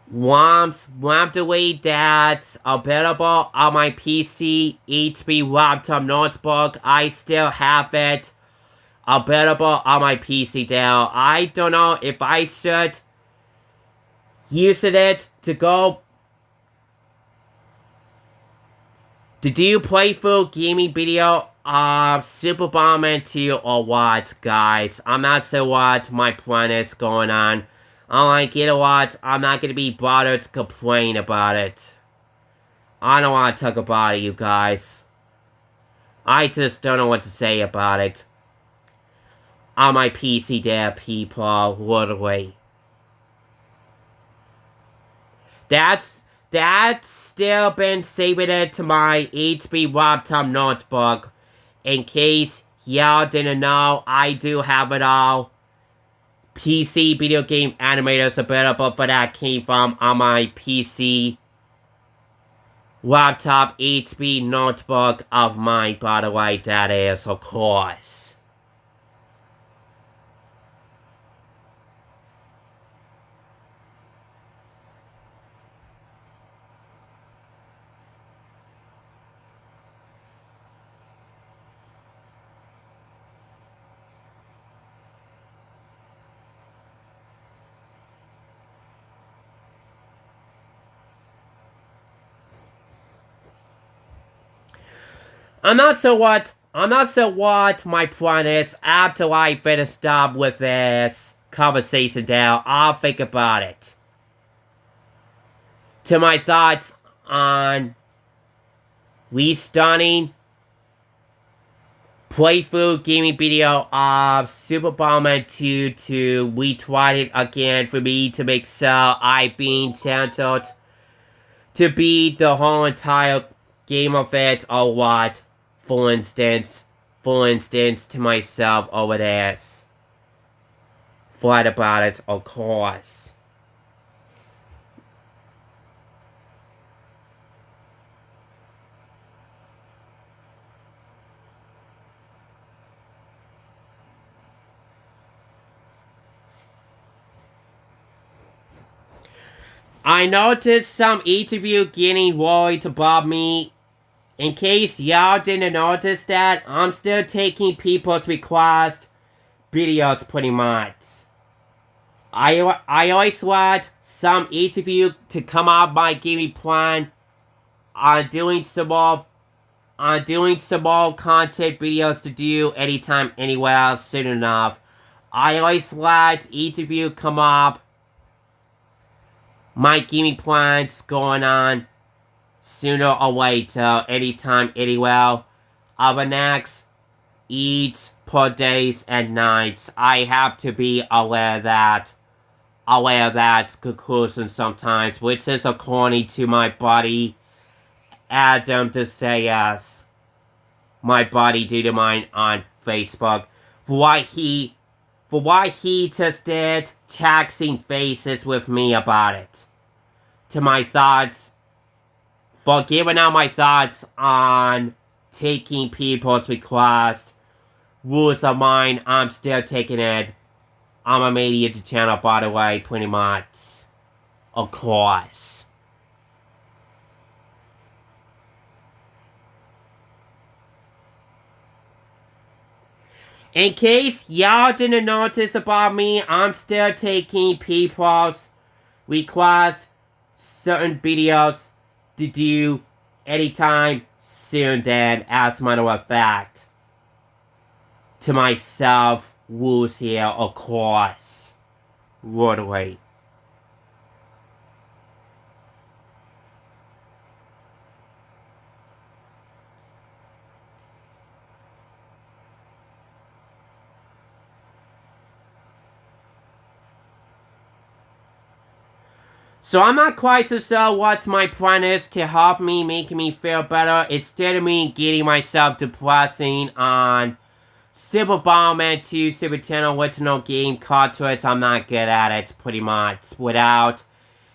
Delete that's available on my PC, HP laptop notebook. I still have it available on my PC now. I don't know if I should use it to go to do playthrough gaming video of Super Bomberman 2 or what, guys. I'm not sure what my plan is going on. I'm like, you know what, I'm not gonna be bothered to complain about it. I don't want to talk about it, you guys. I just don't know what to say about it. On my PC there, people, literally. That's still been saving it to my HP laptop notebook. In case y'all didn't know, I do have it all. PC video game animators available for that came from on my PC laptop HP notebook of mine, by the way, that is, of course. I'm not sure what my plan is after I finish up with this conversation down. I'll think about it. To my thoughts on restarting playthrough gaming video of Super Bomberman 2 to retry it again for me to make sure I've been channeled to beat the whole entire game of it or what. For instance, to myself over this. Flat about it, of course. I noticed some each of you getting worried about me. In case y'all didn't notice that, I'm still taking people's request videos pretty much. I always want some each of you to come up my gaming plan on doing some more content videos to do anytime, anywhere, soon enough. I always let each of you come up my gaming plans going on sooner or later, anytime, anywhere, of the next each per days and nights. I have to be aware of that conclusion sometimes, which is according to my buddy Adam to say yes. My buddy due to mine on Facebook. For what he just did, taxing faces with me about it. To my thoughts, for giving out my thoughts on taking people's requests, rules of mine, I'm still taking it. I'm a media to channel, by the way, pretty much. Of course. In case y'all didn't notice about me, I'm still taking people's requests, certain videos to do anytime soon then, as a matter of fact. To myself, rules here, of course. Literally. So I'm not quite so sure what my plan is to help me, making me feel better, instead of me getting myself depressing on Super Bomberman 2 Super Nintendo original game cartridge. I'm not good at it, pretty much, without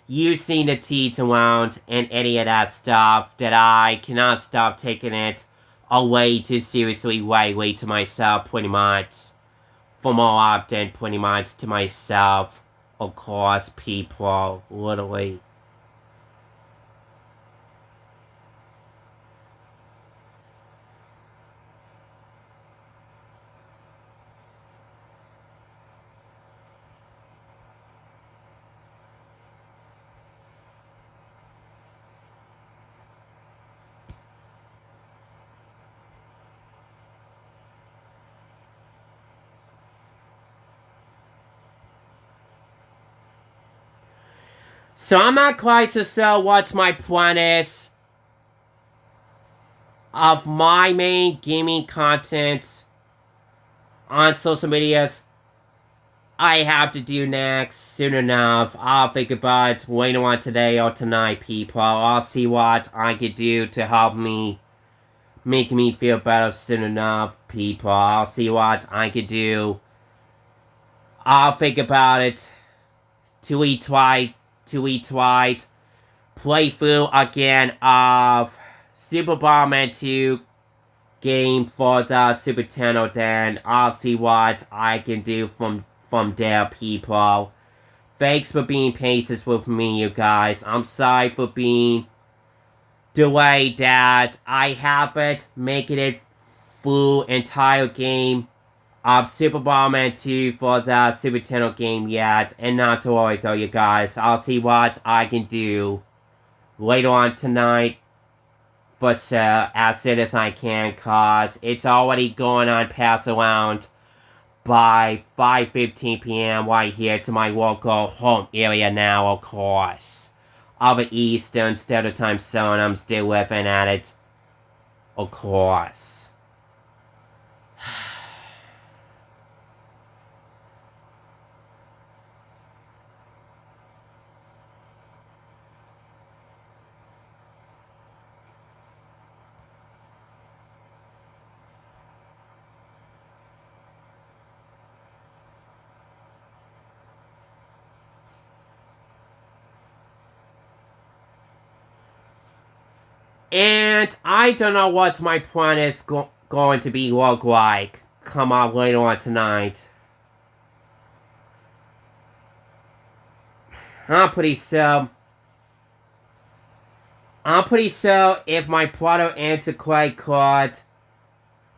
using the teeth around and any of that stuff, that I cannot stop taking it away too seriously, way to myself, pretty much. For more often, pretty much, to myself. of course, people, literally. So I'm not quite sure what my plan is of my main gaming content on social medias. I have to do next soon enough. I'll think about it later on today or tonight, people. I'll see what I can do to help me, make me feel better soon enough, people. I'll see what I can do. I'll think about it. To eat right. Playthrough again of Super Bomberman 2 game for the Super Nintendo. Then I'll see what I can do from there, people. Thanks for being patient with me, you guys. I'm sorry for being delayed that I haven't making it through entire game of Super Bomberman 2 for the Super Nintendo game yet. And not to worry though, you guys. I'll see what I can do later on tonight. For sure, as soon as I can, cause it's already going on past around by 5:15 p.m. right here to my local home area now, of course. Of the Eastern Standard Time zone, I'm still living at it. Of course. And I don't know what my plan is going to be look like. Come up later on tonight. I'm pretty sure if my brother Antichrist could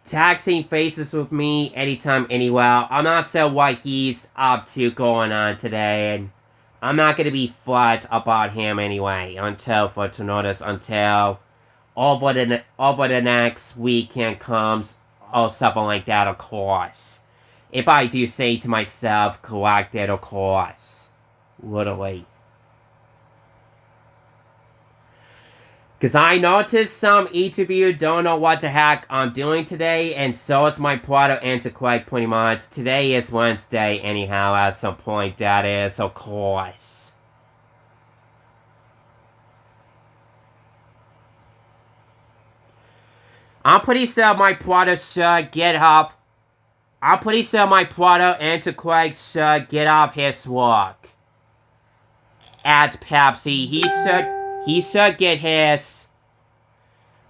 taxing faces with me anytime, anywhere. I'm not sure what he's up to going on today, and I'm not gonna be flat about him anyway until over the next weekend comes or something like that, of course. If I do say to myself, correct it, of course. Literally. Because I noticed each of you don't know what the heck I'm doing today, and so is my brother Antichrist pretty much. Today is Wednesday anyhow, at some point that is, of course. I'm pretty sure my brother should get up. I'm pretty sure my brother Antichrist should get off his work at Pepsi. He should get his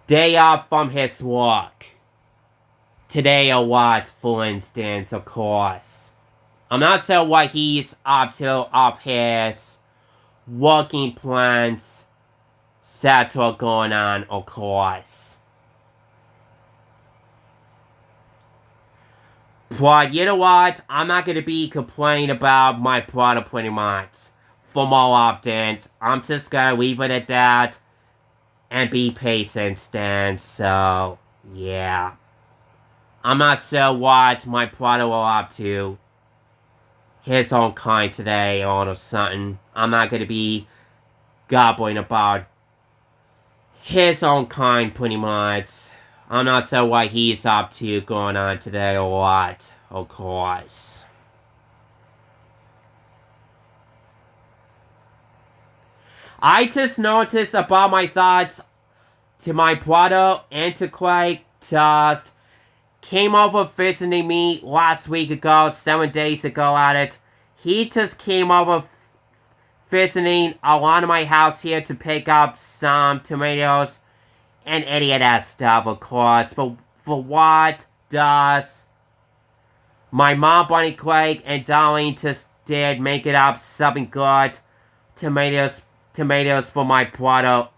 day off from his work. Today or what, for instance, of course. I'm not sure what he's up to of his working plans set or going on, of course. But you know what? I'm not going to be complaining about my brother pretty much. For more often, I'm just going to leave it at that. And be patient then, so yeah. I'm not sure what my brother will up to his own kind today or something. I'm not going to be gobbling about his own kind pretty much. I'm not sure what he's up to going on today or what, of course. I just noticed about my thoughts to my brother Antichrist just came over visiting me last week ago, 7 days ago at it. He just came over visiting around my house here to pick up some tomatoes and any of that stuff, of course. But for what does my mom, Bonnie Craig, and Darlene just did make it up something good. Tomatoes for my brother.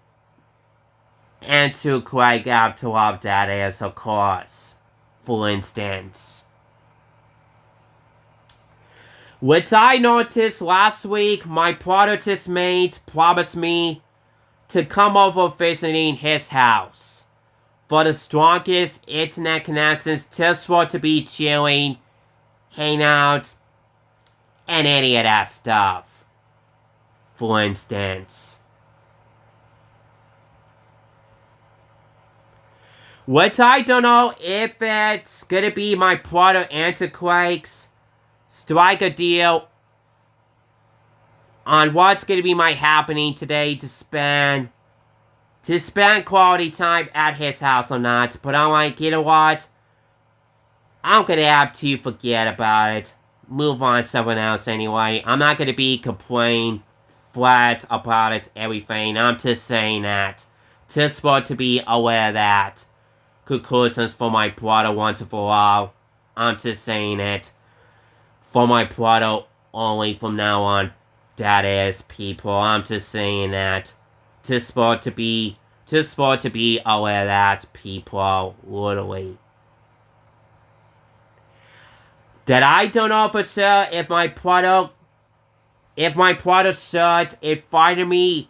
And to Craig Abdullah, that is, of course. For instance. Which I noticed last week, my brother just promised me to come over visiting his house. For the strongest internet connections, just for to be chilling, hang out, and any of that stuff. For instance. Which I don't know if it's gonna be my brother Antiquakes strike a deal on what's gonna be my happening today to spend quality time at his house or not. But I'm like, you know what? I'm gonna have to forget about it. Move on to someone else anyway. I'm not gonna be complaining flat about it, everything. I'm just saying that. Just for to be aware of that. Conclusions for my brother once and for all. I'm just saying it. For my brother only from now on. That is, people. I'm just saying that. Just for to be aware of that, people. Literally. That I don't know for sure if my brother should invite me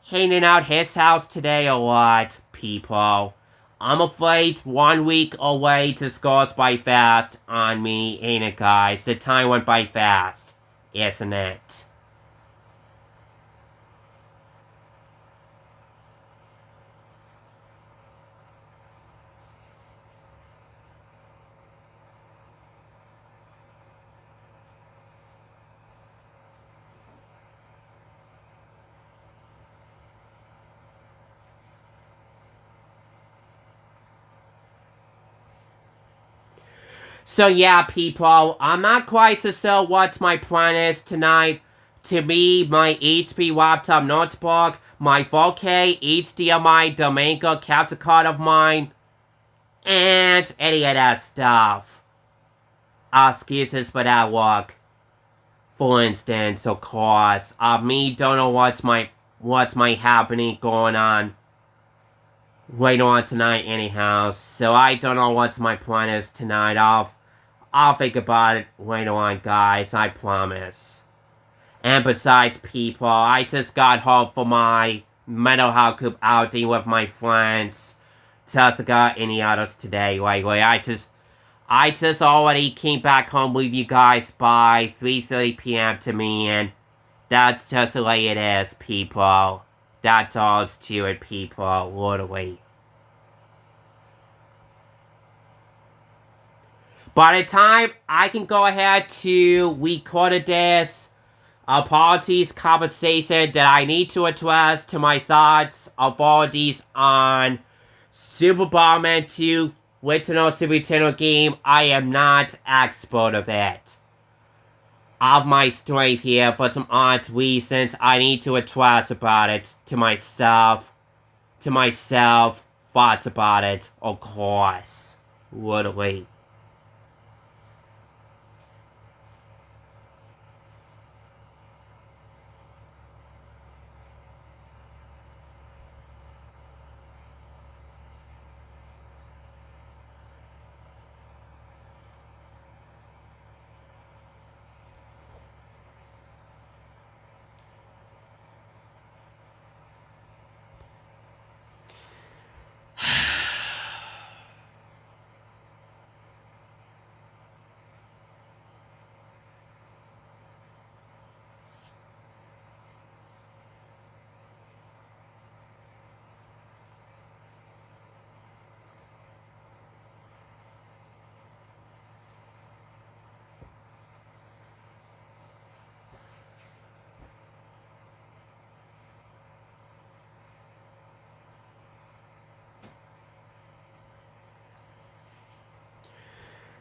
hanging out his house today or what, people. I'm afraid 1 week away just goes by fast on me, ain't it, guys? The time went by fast, isn't it? So yeah, people, I'm not quite so sure what my plan is tonight. To me, my HP laptop notebook, my 4K HDMI Domenico capture card of mine, and any of that stuff. Excuses for that work. For instance, of course, me don't know what's my happening going on later on tonight anyhow, so I don't know what my plan is tonight. I'll think about it later on, guys, I promise. And besides, people, I just got home for my mental health group outing with my friends. Jessica, any others today, lately. I just already came back home with you guys by 3:30 p.m. to me, and that's just the way it is, people. That's all it's to it, people, literally. By the time I can go ahead to record this apologies conversation that I need to address to my thoughts of all these on Super Bomberman 2 Returnal Super Nintendo game, I am not expert of it. Of my strength here for some odd reasons I need to address about it to myself, thoughts about it, of course, literally.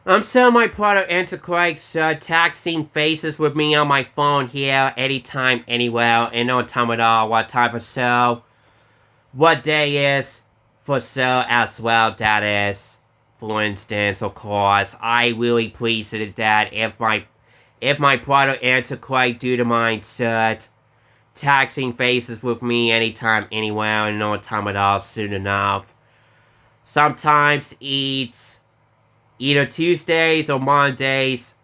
I'm still my product Antichrist taxing faces with me on my phone here, anytime, anywhere, and no time at all, what type of show, what day is for show as well, that is. For instance, of course, I really pleased with that if my brother Antiquite do the mindset, taxing faces with me anytime, anywhere, and no time at all soon enough. Sometimes it's either Tuesdays or Mondays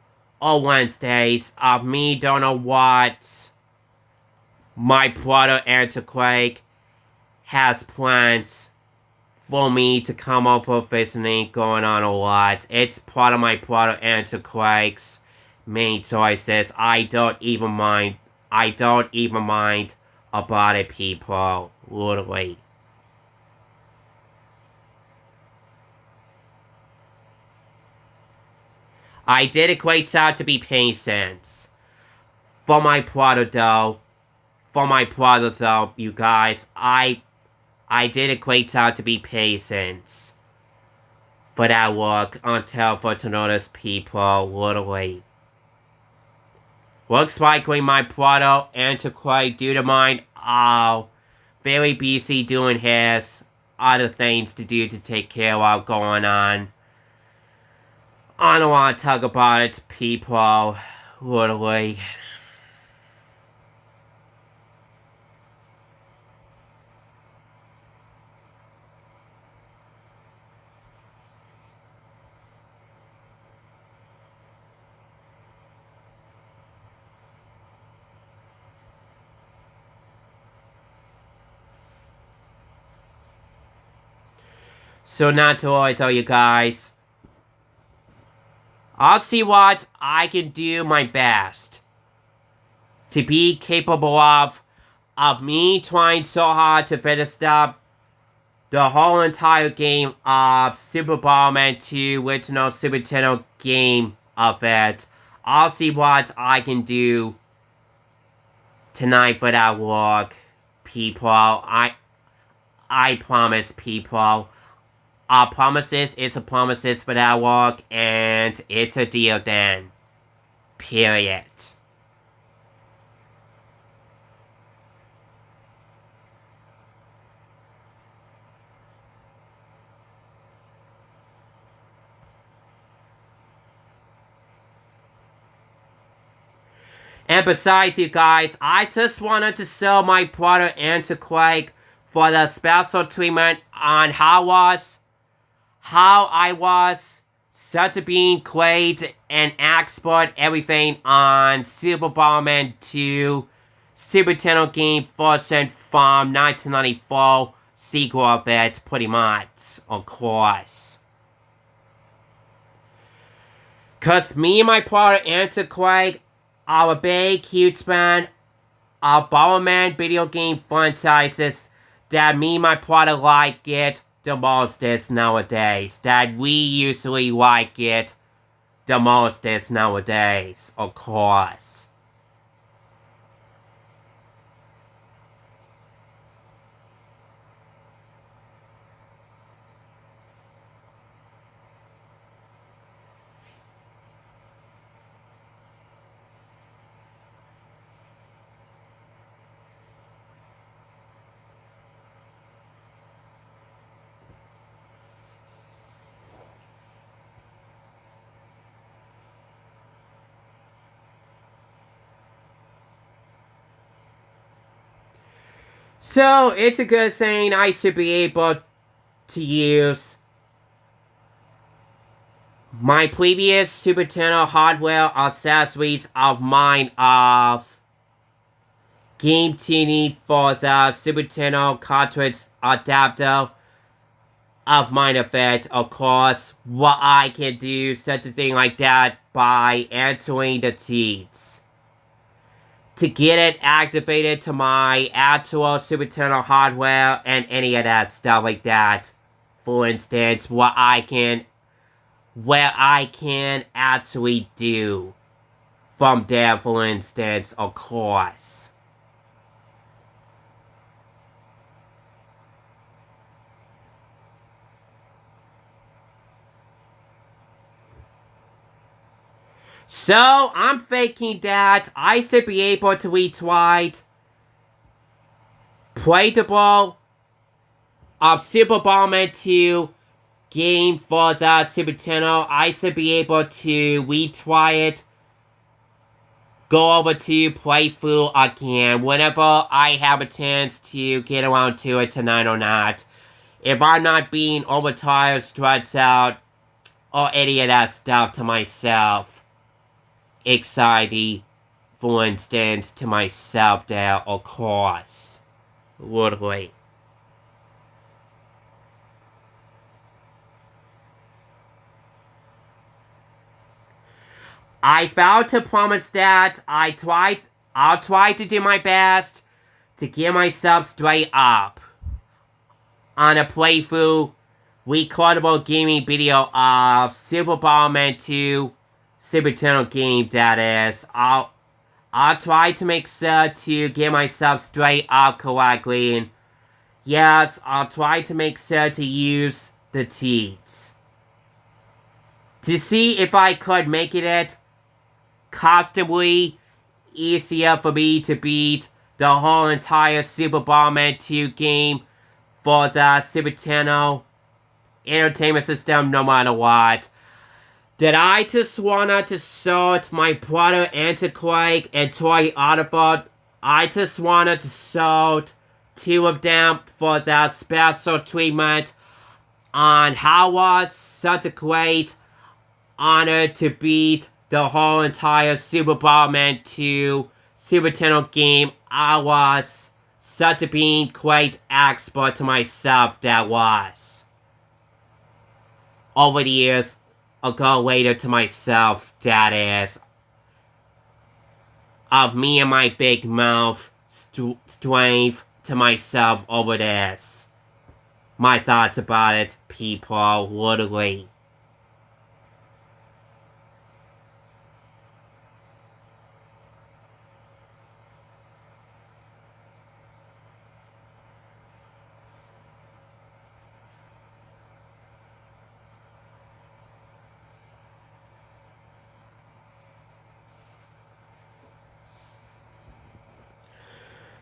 or Wednesdays of me don't know what my brother Antiquake has plans for me to come up with visiting going on a lot. It's part of my brother Antiquake's main choices. I don't even mind about it, people. Literally. I did equate out to be patient. For my brother though, you guys, I did equate out to be patient for that work until for to notice people, literally. Looks like when my brother Antiquate due to mine are very busy doing his other things to do to take care of going on. I don't want to talk about it to people, literally. So not to worry though, you guys. I'll see what I can do my best to be capable of me trying so hard to finish up the whole entire game of Super Bomberman 2 original Super Nintendo game of it. I'll see what I can do tonight for that work, people. I promise, people. Promises, it's a promises for that work, and it's a deal then. Period. And besides, you guys, I just wanted to show my brother Antiquake for the special treatment on how I was such a being great and expert everything on Super Bomberman 2 Super Nintendo game version from 1994, sequel of it, pretty much, of course. Cause me and my brother Antiquake are a big, huge fan of Bomberman video game franchises that me and my brother like it the most nowadays. That we usually like it the most nowadays, of course. So, it's a good thing I should be able to use my previous Super Nintendo hardware accessories of mine of Game Genie for the Super Nintendo cartridge adapter of mine of it, of course. What I can do such a thing like that by entering the cheats to get it activated to my actual Super Nintendo hardware and any of that stuff like that. For instance, where I can actually do from there, for instance, of course. So, I'm thinking that I should be able to retweet playable of Super Bomberman 2 game for the Super Nintendo. I should be able to retry it go over to playthrough again whenever I have a chance to get around to it tonight or not. If I'm not being overtired, stressed out, or any of that stuff to myself. Anxiety, for instance, to myself there, of course. Literally. I vowed to promise that I'll try to do my best to get myself straight up on a playthrough recordable gaming video of Super Bomberman 2 Super Nintendo game, that is. I'll try to make sure to get myself straight up correctly, and yes, I'll try to make sure to use the cheats to see if I could make it constantly easier for me to beat the whole entire Super Bomberman 2 game for the Super Nintendo Entertainment System, no matter what. Did I just wanna to sort my brother Antiquake and Troy Otterford? I just wanted to sort two of them for the special treatment on how was such a great honor to beat the whole entire Super Bomberman 2 Super Nintendo game. I was such a being great expert to myself that was. Over the years, I'll go later to myself, that is. Of me and my big mouth strength to myself over this. My thoughts about it, people, literally.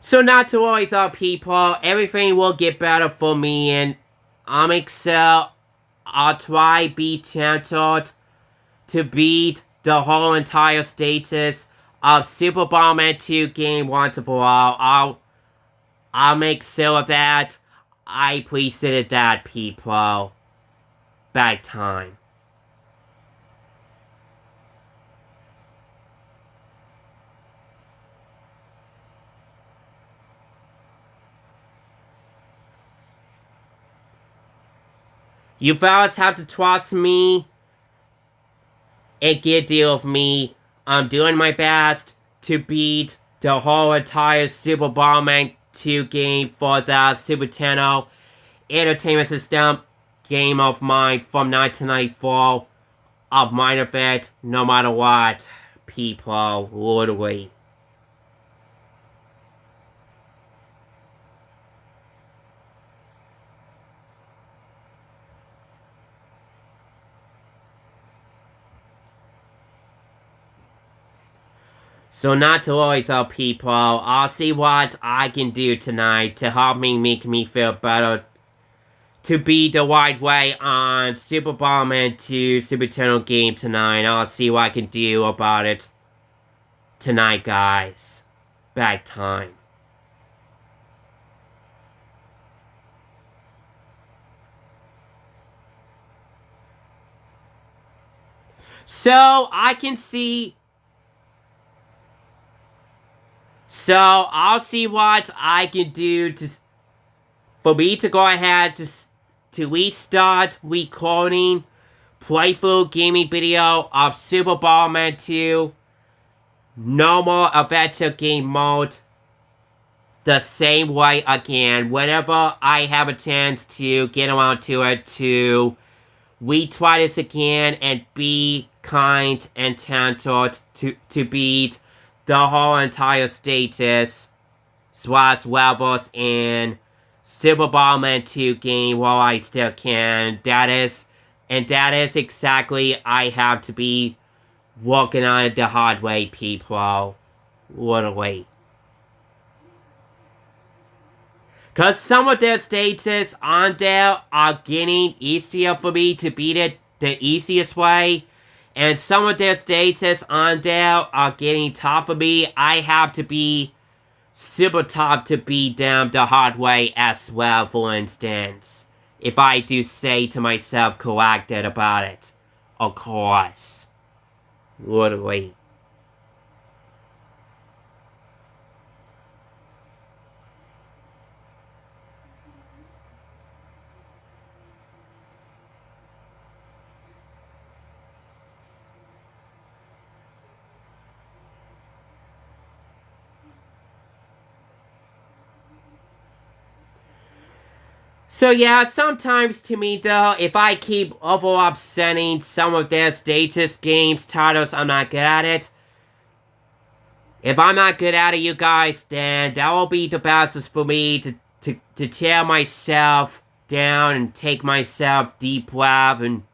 So not to worry though, people, everything will get better for me, and I'm excited. I'll try be gentle to beat the whole entire status of Super Bomberman 2 game once and for all. I'll make sure of that. I appreciated that, people. Bad time. You fellas have to trust me. A good deal of me. I'm doing my best to beat the whole entire Super Bomberman 2 game for the Super Nintendo Entertainment System game of mine from 1994. Of mine of it, no matter what, people, literally. So not to worry though, people, I'll see what I can do tonight to help me make me feel better to be the right way on Super Bomberman 2 Super Nintendo game tonight. I'll see what I can do about it tonight, guys. Bad time. So I can see. So I'll see what I can do for me to go ahead to restart recording playthrough gaming video of Super Bomberman 2 normal adventure game mode the same way again whenever I have a chance to get around to it, to retry this again and be kind and talented to beat the whole entire status / levels in Super Bomberman 2 game while I still can. That is exactly I have to be working on it the hard way, people. Literally. Cause some of their status on there are getting easier for me to beat it the easiest way. And some of their status on there are getting tough for me. I have to be super tough to beat them the hard way as well, for instance. If I do say to myself corrected about it. Of course. Literally. So yeah, sometimes to me though, if I keep over-upsetting some of their status games titles, I'm not good at it. If I'm not good at it, you guys, then that will be the best for me to tear myself down and take myself deep breath and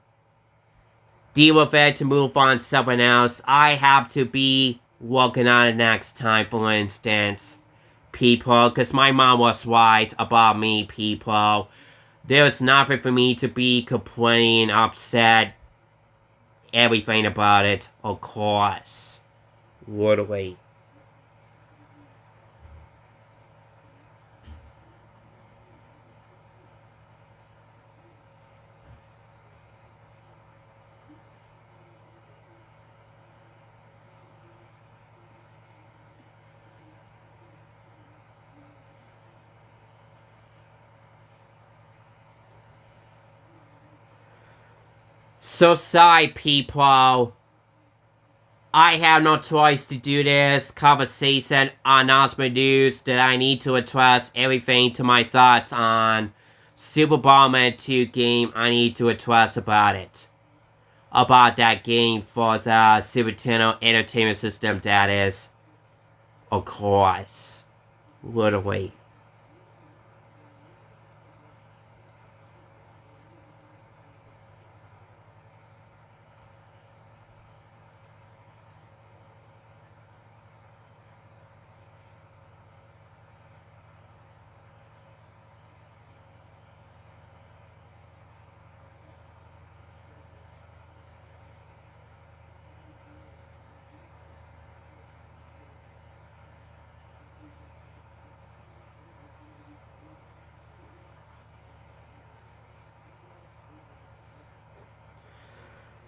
deal with it to move on to something else. I have to be working on it next time, for instance. People, because my mom was right about me, people. There's nothing for me to be complaining, upset, everything about it, of course. Literally. So sorry, people. I have no choice to do this conversation announcement news that I need to address everything to my thoughts on Super Bomberman 2 game. I need to address about it. About that game for the Super Nintendo Entertainment System, that is. Of course. Literally.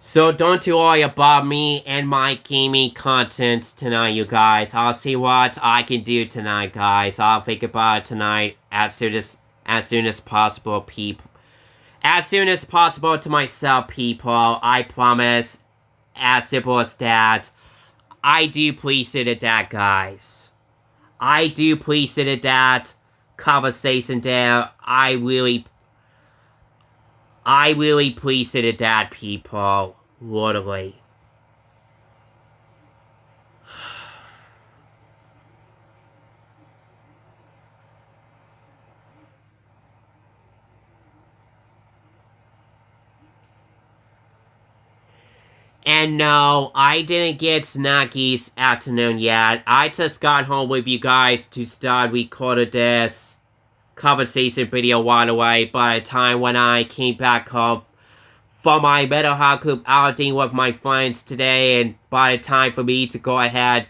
So don't you worry about me and my gaming content tonight, you guys. I'll see what I can do tonight, guys. I'll think about it tonight as soon as possible, people. As soon as possible to myself, people. I promise. As simple as that. I do appreciate it, that, guys. I do appreciate that conversation there. I really appreciated that, people. Literally. And no, I didn't get snackies afternoon yet. I just got home with you guys to start recording this conversation video right away. By the time when I came back home for my Metal Hard Club outing with my friends today, and by the time for me to go ahead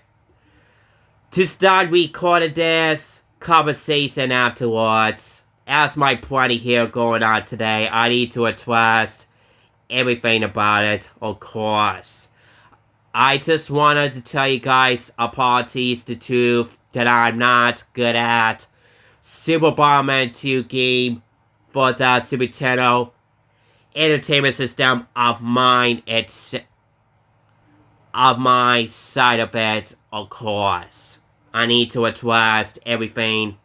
to start recording this conversation afterwards, as my plenty here going on today, I need to address everything about it, of course. I just wanted to tell you guys apologies the truth that I'm not good at Super Bomberman 2 game for the Super Nintendo Entertainment System of mine. It's of my side of it, of course. I need to address everything.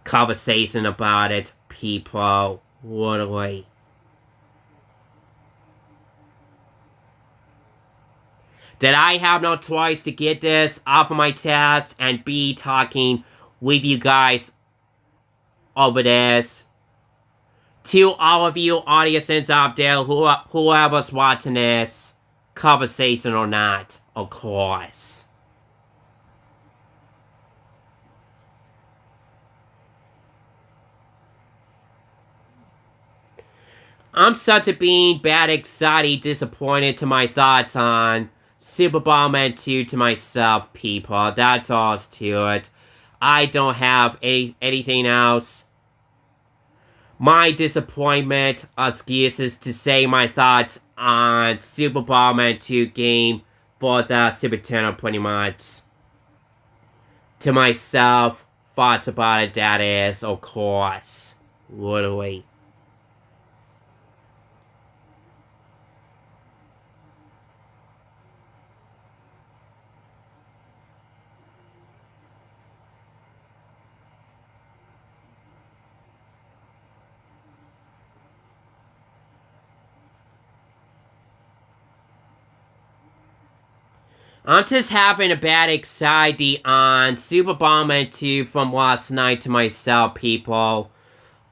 Conversation about it, people. Literally. That I have no choice to get this off of my chest and be talking with you guys over this. To all of you audiences out there, whoever's watching this, conversation or not, of course. I'm such a being bad, excited, disappointed to my thoughts on Super Bomberman 2 to myself, people. That's all to it. I don't have anything else. My disappointment, excuses to say my thoughts on Super Bomberman 2 game for the Super Nintendo, pretty much. To myself, thoughts about it, that is, of course. Literally. I'm just having a bad anxiety on Super Bomberman 2 from last night to myself, people.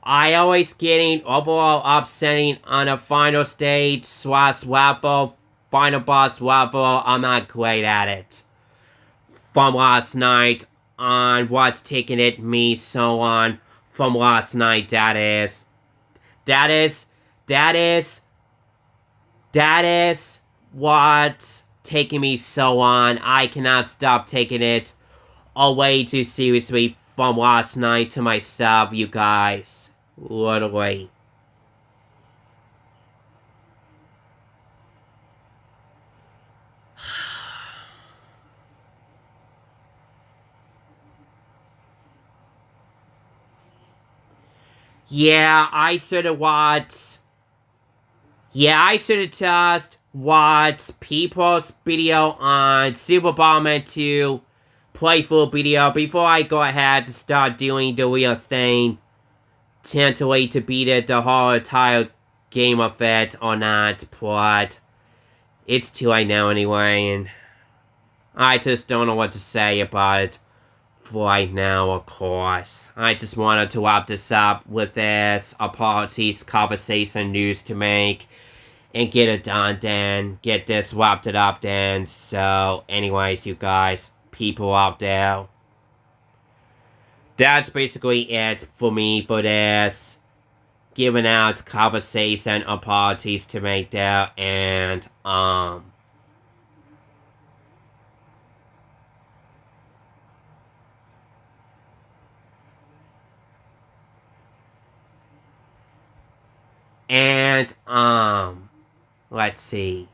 I always getting overall upsetting on a final stage / level, final boss level. I'm not great at it. From last night on what's taking it me so on from last night, that is what's taking me so on. I cannot stop taking it away too seriously from last night to myself, you guys. Literally. Yeah, I should have just watched people's video on Super Bomberman 2 playthrough video before I go ahead to start doing the real thing. Tentatively to beat it the whole entire game of it or not, but it's too late now anyway, and I just don't know what to say about it right now, of course. I just wanted to wrap this up with this apologies conversation news to make and get it done then, get this wrapped it up then. So anyways, you guys, people out there, that's basically it for me for this. Giving out conversation apologies to make there, and let's see.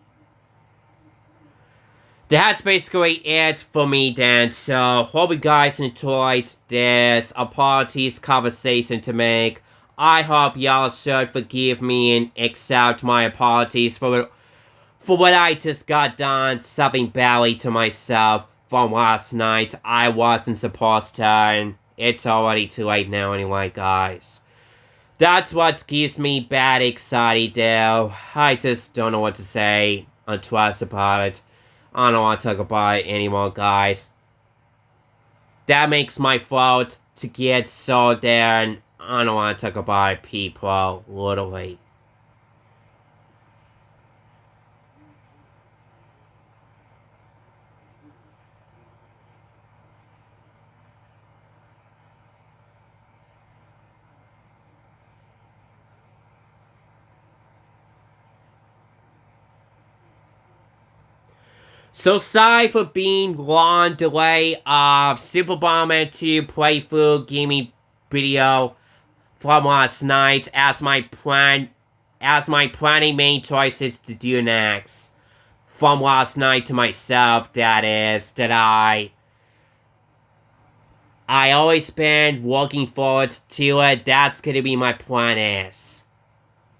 That's basically it for me then, so hope you guys enjoyed this apologies conversation to make. I hope y'all should forgive me and accept my apologies for what I just got done, something badly to myself from last night. I wasn't supposed to, and it's already too late now anyway, guys. That's what gives me bad anxiety, though. I just don't know what to say or trust about it. I don't want to talk about it anymore, guys. That makes my throat to get so there, and I don't want to talk about it, people, literally. So sorry for being long delay of Super Bomberman 2 playthrough gaming video from last night as my planning main choices to do next. From last night to myself, that is, that I always been looking forward to it. That's gonna be my plan is.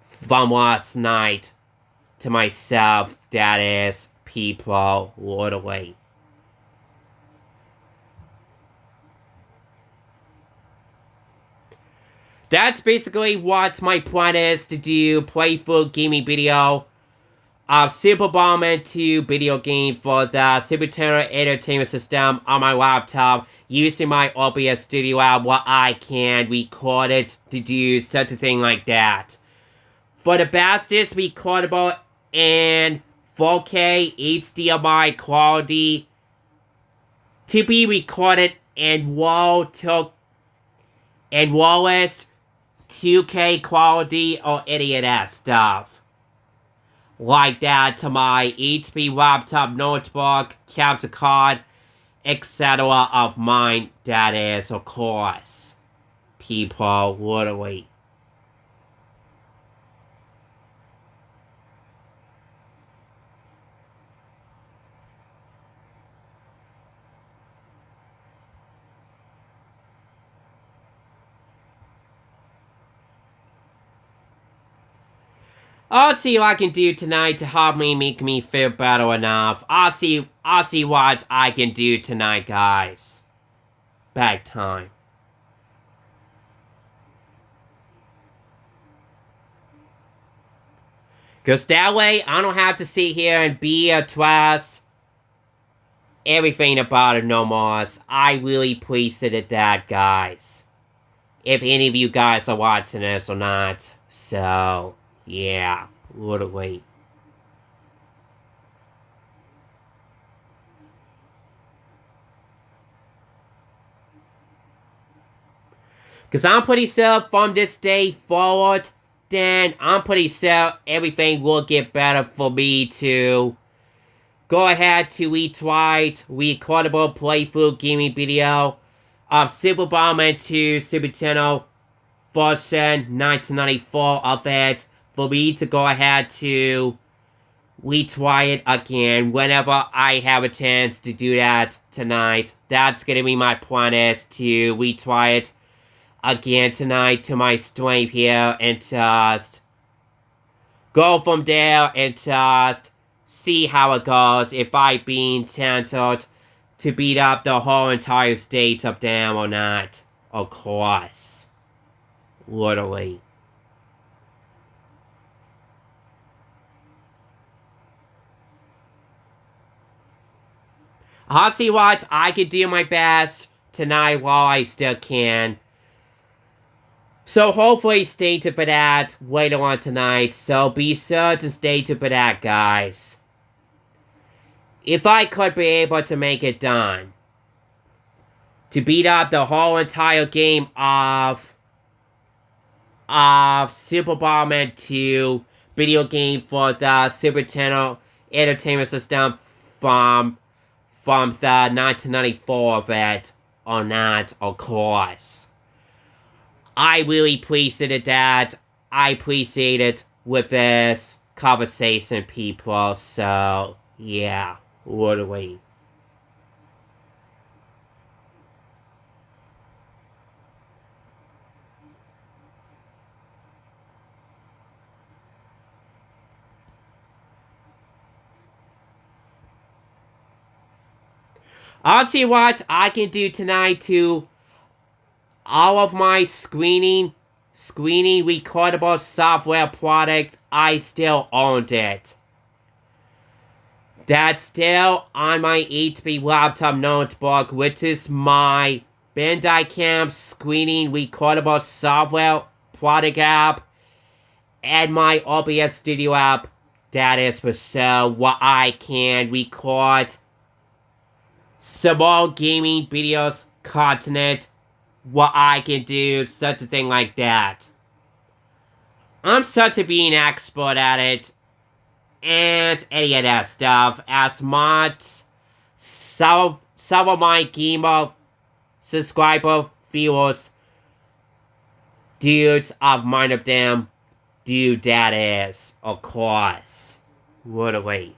From last night to myself, that is, people, literally. That's basically what my plan is to do playthrough gaming video of Super Bomberman 2 video game for the Super Nintendo Entertainment System on my laptop using my OBS Studio app where I can record it to do such a thing like that. For the fastest recordable and 4K HDMI quality to be recorded and lowest 2K quality or idiot-ass stuff. Like that to my HP laptop, notebook, capture card, etc. of mine, that is, of course. People, literally. I'll see what I can do tonight to help me make me feel better enough. I'll see what I can do tonight, guys. Bag time. Cause that way I don't have to sit here and be a twist everything about it no more. I really appreciate that, guys. If any of you guys are watching this or not. So, yeah, literally. Because I'm pretty sure from this day forward, then I'm pretty sure everything will get better for me to go ahead to retweet recordable playthrough gaming video of Super Bomberman 2 Super Nintendo version 1994 of it, for me to go ahead to retry it again whenever I have a chance to do that tonight. That's gonna be my plan, is to retry it again tonight to my stream here and just go from there and just see how it goes, if I being tempted to beat up the whole entire state of them or not. Of course. Literally. I'll see what I can do my best tonight while I still can. So hopefully stay tuned for that later on tonight. So be sure to stay tuned for that, guys. If I could be able to make it done, to beat up the whole entire game of Super Bomberman 2 video game for the Super Nintendo Entertainment System from the 1994 of it, or not, of course. I really appreciated that. I appreciate it with this conversation, people. So, yeah, literally. I'll see what I can do tonight to all of my screening recordable software product. I still owned it. That's still on my HP laptop notebook, which is my Bandicam screening recordable software product app and my OBS Studio app. That is for sure what I can record small gaming videos, content, what I can do, such a thing like that. I'm such a being expert at it, and any of that stuff, as much some of my gamer subscriber viewers, dudes of mine of them, do that is, of course, literally.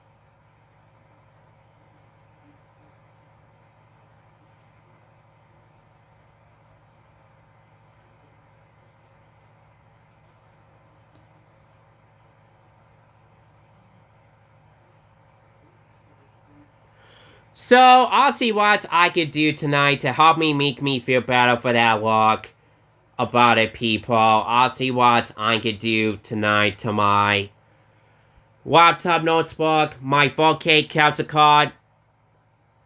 So, I'll see what I can do tonight to help me make me feel better for that look about it, people. I'll see what I can do tonight to my laptop notebook, my 4K capture card,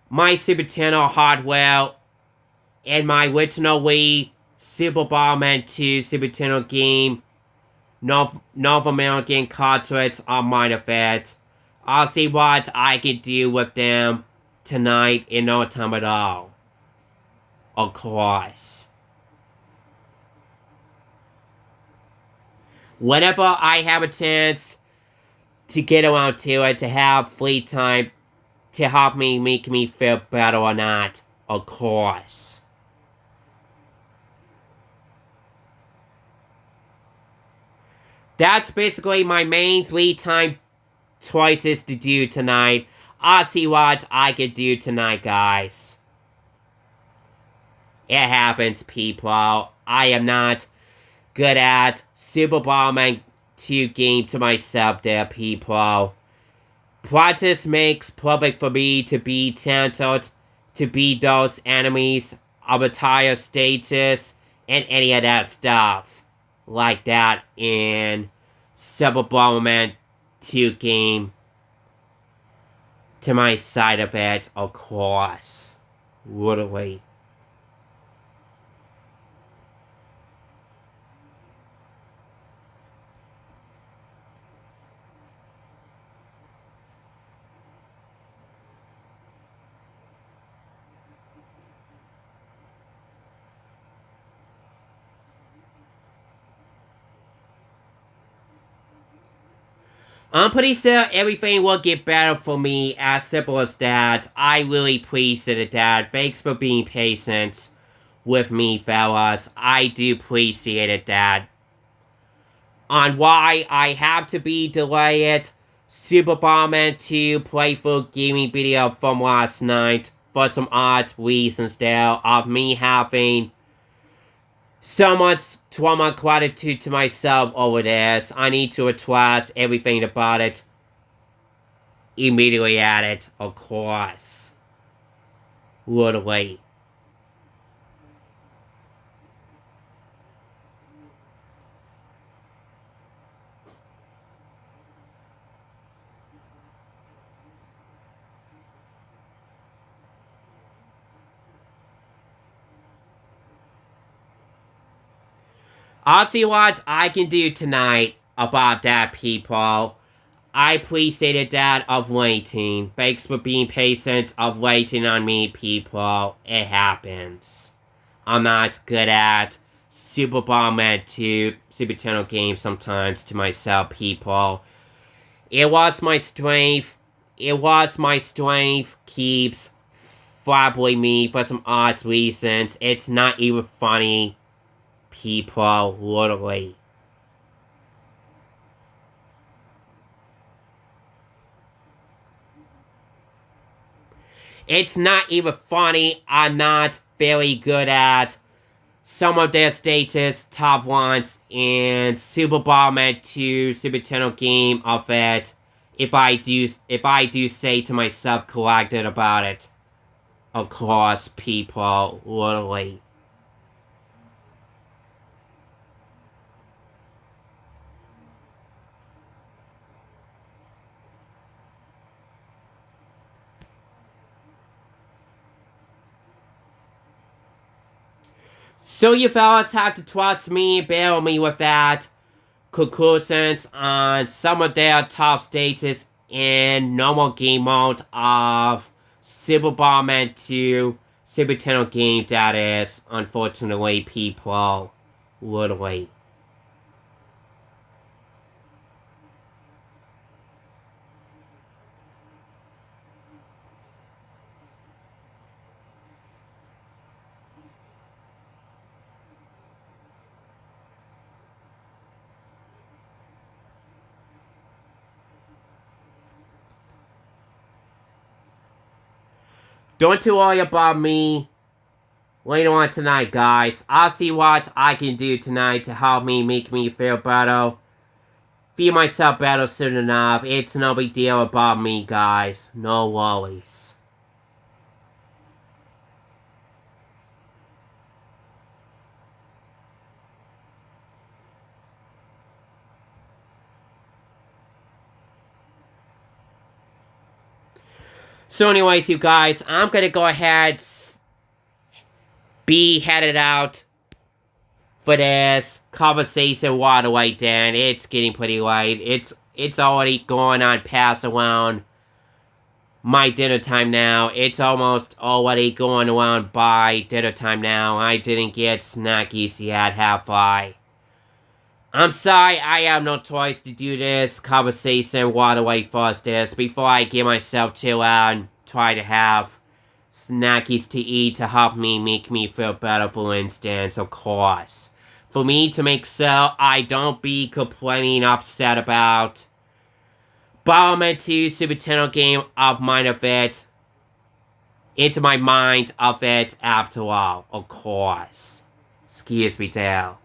my Super Nintendo hardware, and my original Wii Super Bomberman 2 Super Nintendo game North American cartridge on mine of it. I'll see what I can do with them tonight in no time at all. Of course. Whenever I have a chance to get around to it, to have free time, to help me make me feel better or not, of course. That's basically my main 3-time choices to do tonight. I'll see what I can do tonight, guys. It happens, people. I am not good at Super Bomberman 2 game to myself there, people. Practice makes perfect for me to be talented, to beat those enemies of a higher status, and any of that stuff. Like that in Super Bomberman 2 game. To my side of it, of course. Literally. I'm pretty sure everything will get better for me, as simple as that. I really appreciate that. Thanks for being patient with me, fellas. I do appreciate it, that. On why I have to be delayed, Super Bomberman 2 playthrough gaming video from last night, for some odd reasons there, of me having so much trauma gratitude to myself over this. I need to address everything about it immediately at it, of course. Literally. I'll see what I can do tonight about that, people. I appreciated that of waiting. Thanks for being patient of waiting on me, people. It happens. I'm not good at Super Bomberman 2 Super Nintendo games sometimes to myself, people. It was my strength. It was my strength keeps following me for some odd reasons. It's not even funny, people, literally. It's not even funny. I'm not very good at some of their status top ones in Super Bomberman 2 Super Nintendo game of it. If I do say to myself collected about it. Of course, people, literally. So you fellas have to trust me, bear with me with that. Conclusions on some of their top stages in normal game mode of Super Bomberman 2 Super Nintendo game, that is, unfortunately, people. Literally. Don't you worry about me later on tonight, guys. I'll see what I can do tonight to help me make me feel better. Feel myself better soon enough. It's no big deal about me, guys. No worries. So anyways, you guys, I'm gonna go ahead be headed out for this conversation right away, Dan. It's getting pretty late. It's already going on past around my dinner time now. It's almost already going around by dinner time now. I didn't get snackies yet, have I? I'm sorry, I have no choice to do this conversation right away first this before I get myself too loud and try to have snackies to eat to help me make me feel better, for instance, of course. For me to make so I don't be complaining upset about Bomberman 2 Super Nintendo game of mine of it into my mind of it after all, of course. Excuse me there.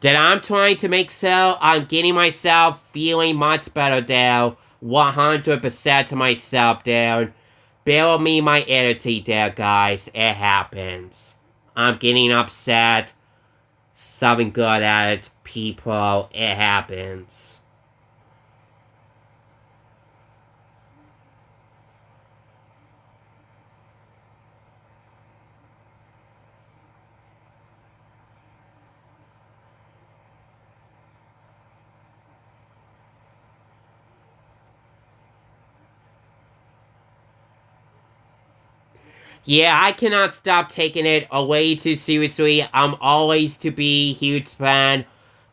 That I'm trying to make so I'm getting myself feeling much better there. 100% to myself there. Bear me my energy there, guys. It happens. I'm getting upset. Something good at it, people. It happens. Yeah, I cannot stop taking it away too seriously. I'm always to be a huge fan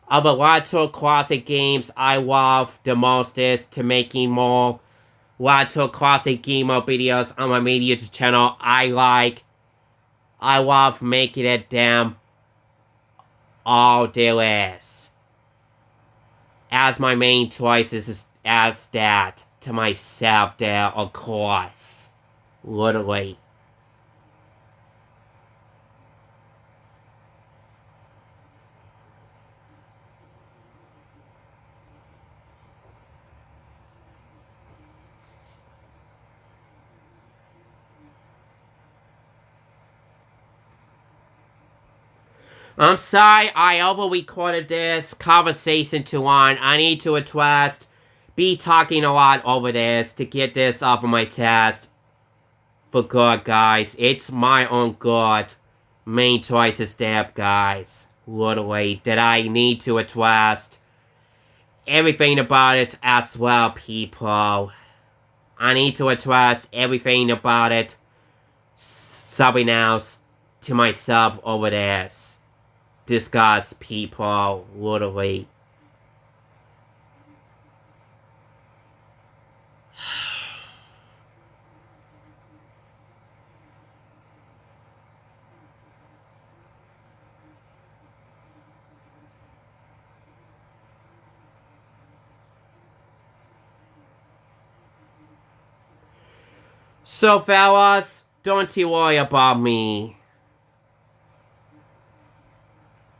of a lot of classic games. I love the most is to making more lots of classic gamer videos on my media channel. I love making it damn all there is. As my main choice is as that to myself there, of course. Literally. I'm sorry I over-recorded this conversation too long. I need to address, be talking a lot over this to get this off of my chest. For good, guys. It's my own good main choice step, guys. Literally, that I need to address everything about it as well, people. I need to address everything about it. Something else to myself over this. Discuss people, literally. So, fellas, don't you worry about me.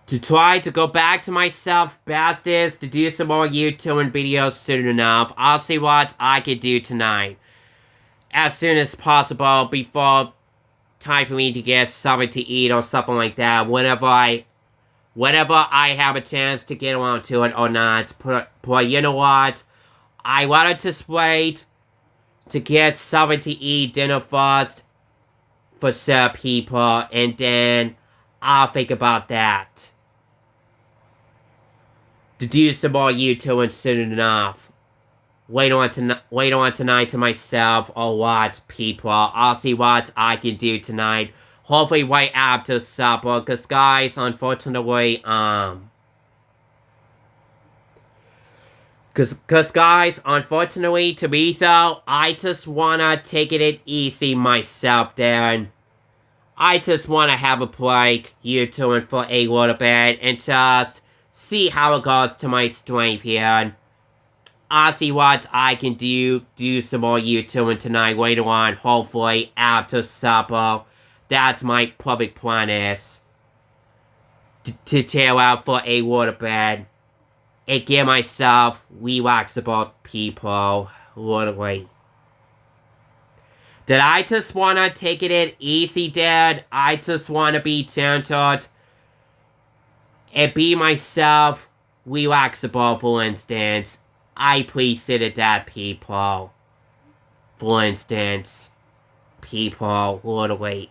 To try to go back to myself best is to do some more YouTube videos soon enough. I'll see what I can do tonight. As soon as possible before time for me to get something to eat or something like that. Whenever I have a chance to get around to it or not. But you know what? I wanted to wait to get something to eat dinner first for some people, and then I'll think about that. To do some more YouTube soon enough. Wait on tonight to myself or what, people. I'll see what I can do tonight. Hopefully right after supper, cause guys, unfortunately, Cause guys, unfortunately to me though, I just wanna take it easy myself there, and I just wanna have a break YouTube for a little bit and just see how it goes to my strength here, and I'll see what I can do some more YouTube tonight later on, hopefully after supper. That's my perfect plan is. To chill out for a little bit. And get myself relaxable, people. Literally. Did I just wanna take it easy, Dad? I just wanna be gentle and be myself relaxable, for instance. I appreciate that, people. For instance. People, literally.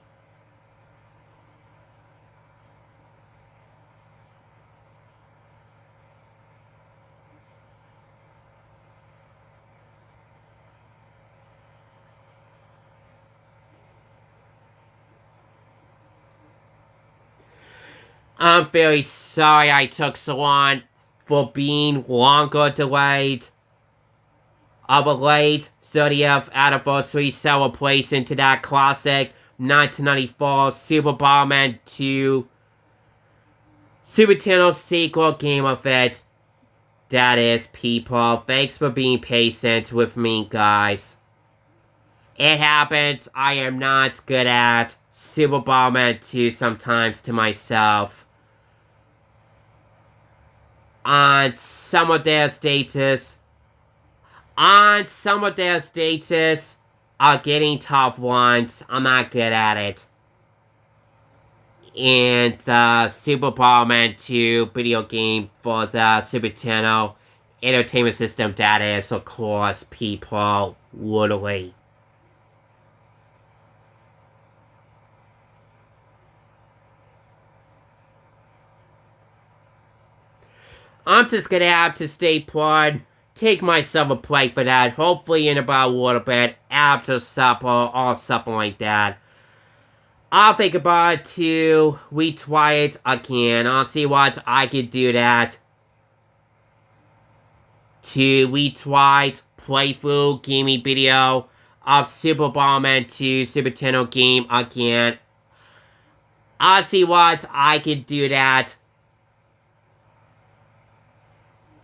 I'm very sorry I took so long for being longer delayed. Of a late 30th anniversary celebration to that classic 1994 Super Bomberman 2 Super Nintendo sequel game of it. That is, people. Thanks for being patient with me, guys. It happens. I am not good at Super Bomberman 2 sometimes to myself. On some of their status are getting top ones. I'm not good at it. And the Super Bomberman 2 video game for the Super Nintendo Entertainment System, that is, of course, people, literally. I'm just gonna have to stay put, take myself a break for that, hopefully in about a little bit, after supper, or something like that. I'll think about it to retry it again. I'll see what I can do that. To retry playthrough gaming video of Super Bomberman 2 Super Nintendo game again. I'll see what I can do that.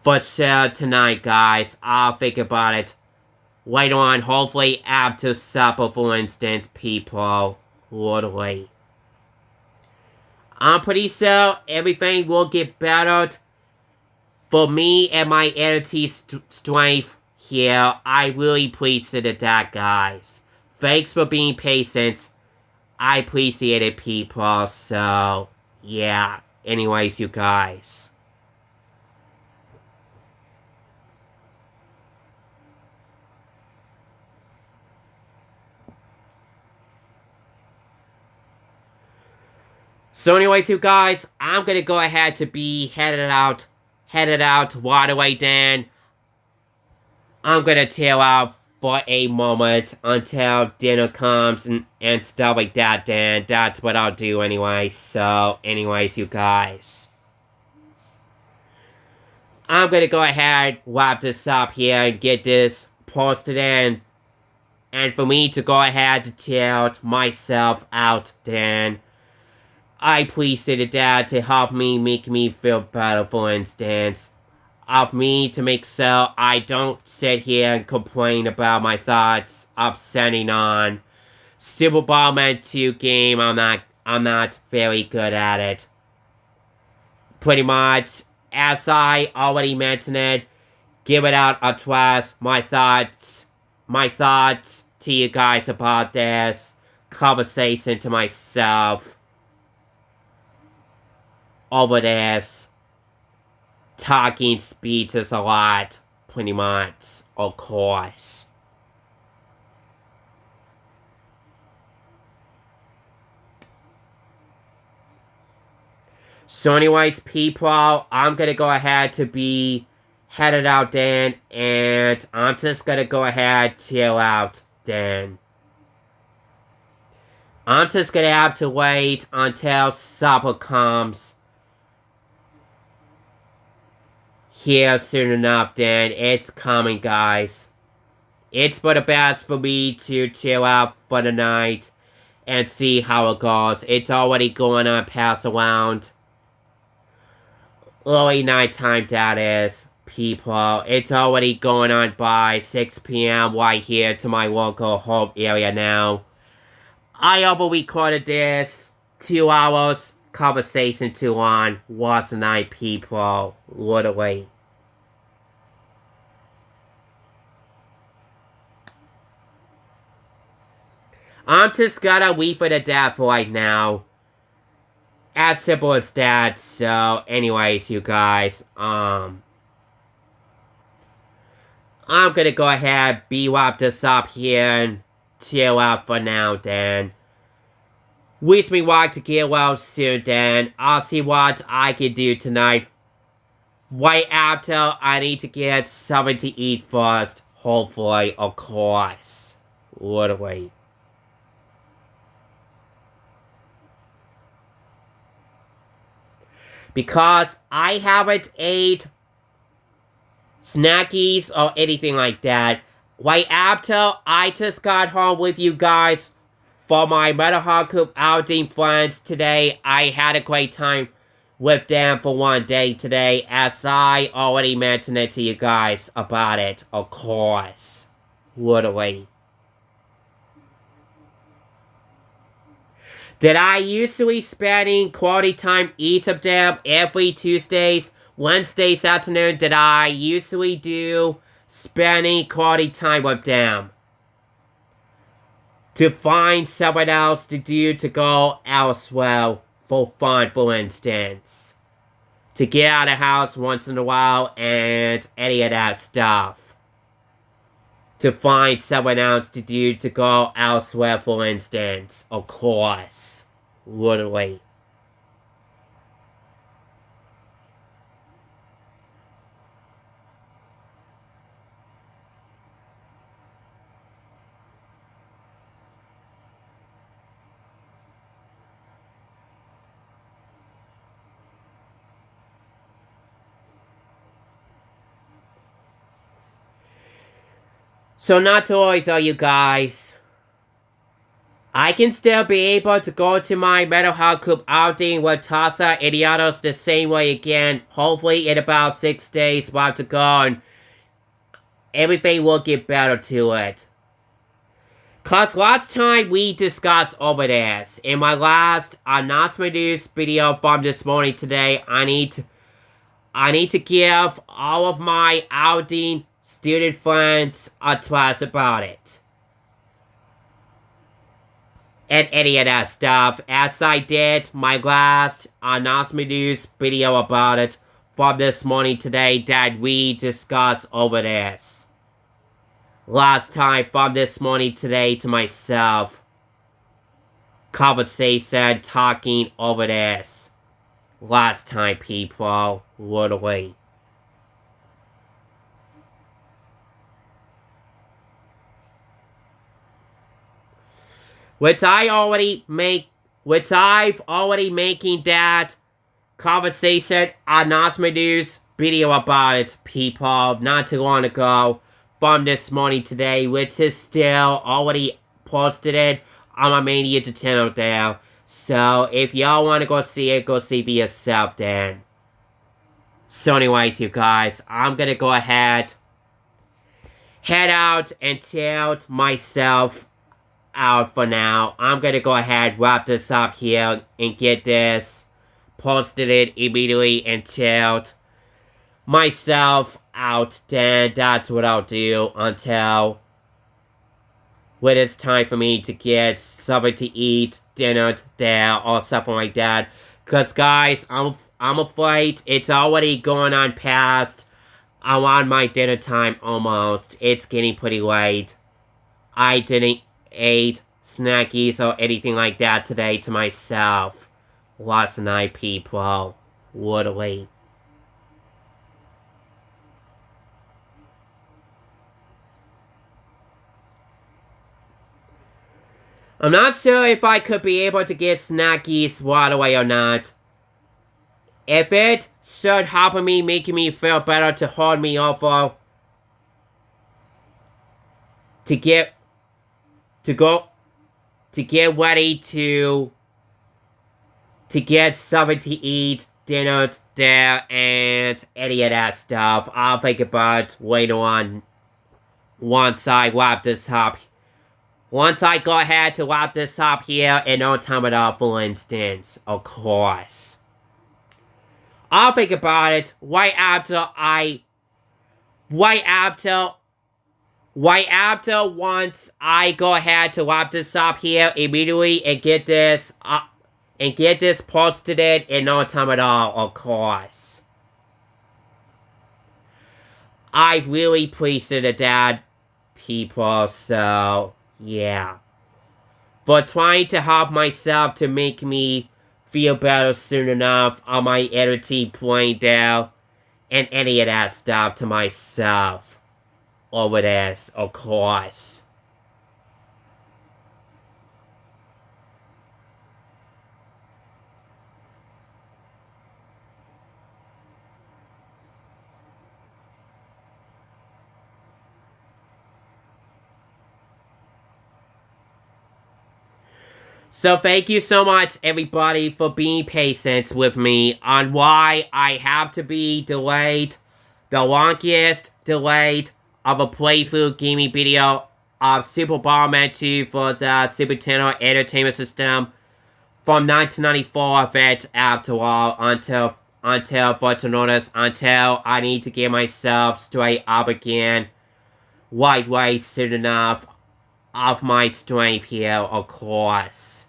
For sure tonight, guys. I'll think about it later on, hopefully after supper, for instance, people. Literally. I'm pretty sure everything will get better for me and my editing strength here. I really appreciate that, guys. Thanks for being patient. I appreciate it, people. So, yeah. Anyways, you guys. So anyways, you guys, I'm gonna go ahead to be headed out right away then. I'm gonna tail out for a moment until dinner comes and stuff like that then. That's what I'll do anyway. So anyways, you guys. I'm gonna go ahead, wrap this up here and get this posted in. And for me to go ahead to tilt myself out then. I appreciated that to help me make me feel better, for instance. Of me to make so I don't sit here and complain about my thoughts upsetting on Super Bomberman 2 game. I'm not very good at it. Pretty much, as I already mentioned, give it out a trust. My thoughts to you guys about this conversation to myself. Over this talking speeches a lot, pretty much, of course. So anyways, people, I'm gonna go ahead to be headed out then, and I'm just gonna go ahead chill out then. I'm just gonna have to wait until supper comes here soon enough then. It's coming, guys. It's for the best for me to chill out for the night and see how it goes. It's already going on past around early nighttime, that is, people. It's already going on by 6 p.m. right here to my local home area now. I over-recorded this 2 hours conversation too long last night, people. Literally. I'm just gonna wait for the death right now. As simple as that. So, anyways, you guys, I'm gonna go ahead, wrap this up here and chill out for now then. Wish me luck to get well soon then. I'll see what I can do tonight. Right after, I need to get something to eat first. Hopefully, of course. Literally. because I haven't ate snackies or anything like that. Right after I just got home with you guys for my Metal Hard Coop outing friends today, I had a great time with them for one day today, as I already mentioned it to you guys about it, of course. Literally. Did I usually spending quality time each of them every Tuesdays, Wednesdays afternoon? Did I usually do spending quality time with them? To find someone else to do to go elsewhere for fun, for instance. To get out of the house once in a while and any of that stuff. To find someone else to do to go elsewhere, for instance. Of course. Literally. So not to worry though, you guys. I can still be able to go to my Metal Hard Coop outing with Tasa and the others the same way again. Hopefully in about 6 days we'll have to go and everything will get better to it. Cause last time we discussed over this, in my last announcement news video from this morning today, I need to give all of my outing student friends advice about it. And any of that stuff, as I did my last announcement news video about it from this morning today that we discussed over this. Last time from this morning today to myself. Conversation talking over this. Last time, people. Literally. Which I've already making that conversation announcement news video about it, people, not too long ago from this morning today, which is still already posted it on my main YouTube channel there. So if y'all want to go see it, go see for yourself then. So anyways, you guys, I'm gonna go ahead, head out and tilt myself out for now. I'm gonna go ahead, wrap this up here, and get this posted it immediately and tilt myself out. Then that's what I'll do until when it's time for me to get something to eat, dinner there, or something like that. Cause guys, I'm afraid it's already going on past. I'm on my dinner time almost. It's getting pretty late. I didn't eat snackies or anything like that today to myself. Last night, people. Literally. I'm not sure if I could be able to get snackies right away or not. If it should help me, making me feel better to hold me over to get ready to get something to eat, dinner there, and any of that stuff. I'll think about later on once I wrap this up. Once I go ahead to wrap this up here in no time at all, for instance, of course. I'll think about it right after once I go ahead to wrap this up here immediately and get this posted in no time at all, of course. I really appreciate that, people, so yeah. For trying to help myself to make me feel better soon enough on my editing point there and any of that stuff to myself over this, of course. So thank you so much, everybody, for being patient with me on why I have to be delayed, the longest delayed of a playthrough gaming video of Super Bomberman 2 for the Super Nintendo Entertainment System from 1994 event after all until further notice, until I need to get myself straight up again, right soon enough, of my strength here, of course.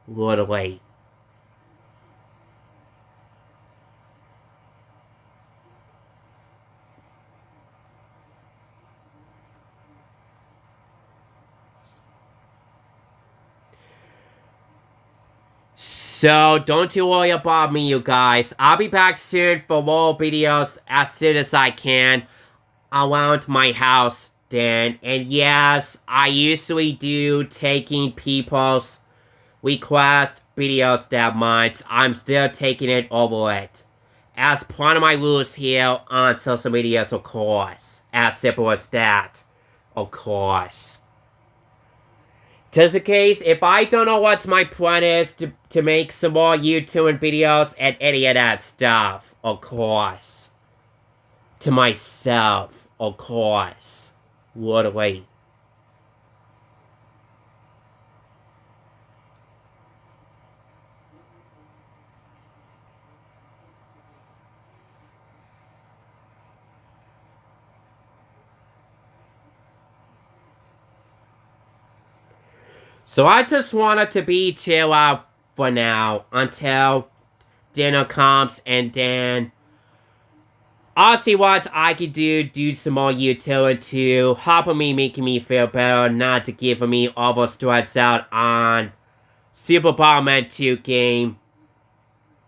Literally. So, don't you worry about me, you guys. I'll be back soon for more videos as soon as I can around my house then. And yes, I usually do taking people's request videos that much. I'm still taking it over it. As part of my rules here on social medias, of course. As simple as that. Of course. Just in case, if I don't know what my plan is to make some more YouTube videos and any of that stuff, of course. To myself, of course. Literally. So I just wanted to be chill out for now until dinner comes, and then I'll see what I can do some more utility to help me, making me feel better, not to give me overstretched out on Super Bomberman 2 game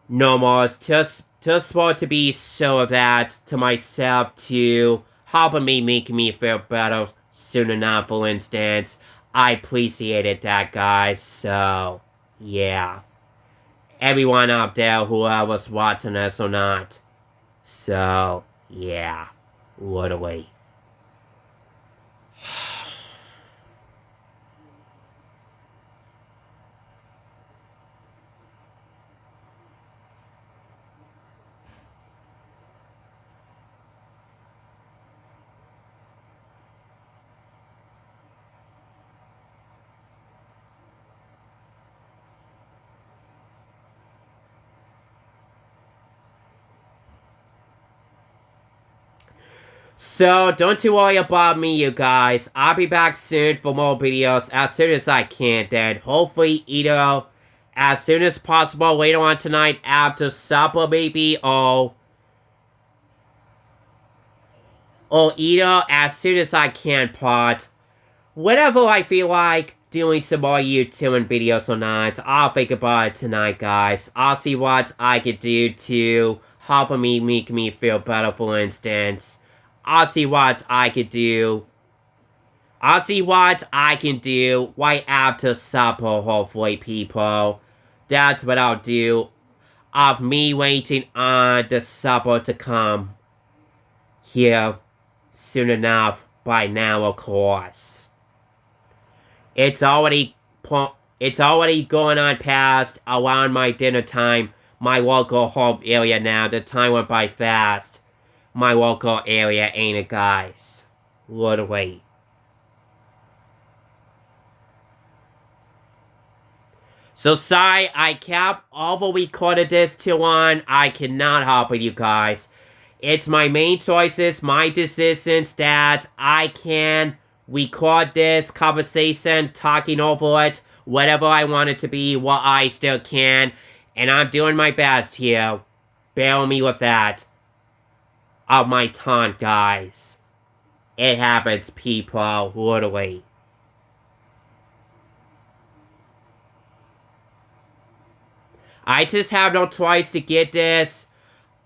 no more. Just for to be sure of that to myself to help me, making me feel better soon enough, for instance. I appreciated that, guys, so, yeah. Everyone out there, whoever's watching this or not. So, yeah. Literally. So, don't you worry about me, you guys. I'll be back soon for more videos as soon as I can, then. Hopefully, either as soon as possible later on tonight after supper, maybe, or either as soon as I can, part. Whenever I feel like doing some more YouTube videos or not, I'll think about it tonight, guys. I'll see what I can do to help me, make me feel better, for instance. I'll see what I can do. I'll see what I can do right after supper, hopefully, people. That's what I'll do. Of me waiting on the supper to come. Here. Soon enough. By now, of course. It's already going on past around my dinner time. My local home area now. The time went by fast. My local area, ain't it, guys? Literally. So sorry, I kept over-recorded this too long. I cannot help it, you guys. It's my main choices, my decisions that I can record this conversation, talking over it, whatever I want it to be, what I still can. And I'm doing my best here. Bear with me with that. Of my time, guys. It happens, people, literally. I just have no choice to get this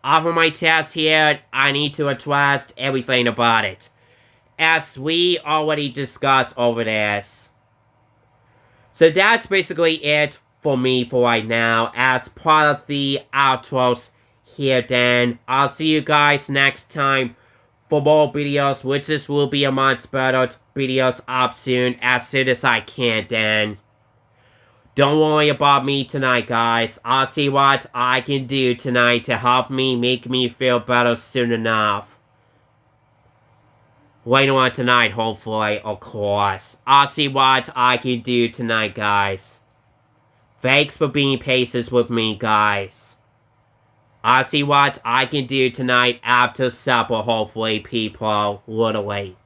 off of my chest here. I need to address everything about it, as we already discussed over this. So that's basically it for me for right now, as part of the outros here then. I'll see you guys next time for more videos, which will be a much better videos up soon as I can then. Don't worry about me tonight, guys. I'll see what I can do tonight to help me make me feel better soon enough. Later on tonight, hopefully, of course. I'll see what I can do tonight, guys. Thanks for being patient with me, guys. I'll see what I can do tonight after supper, hopefully, people. Literally.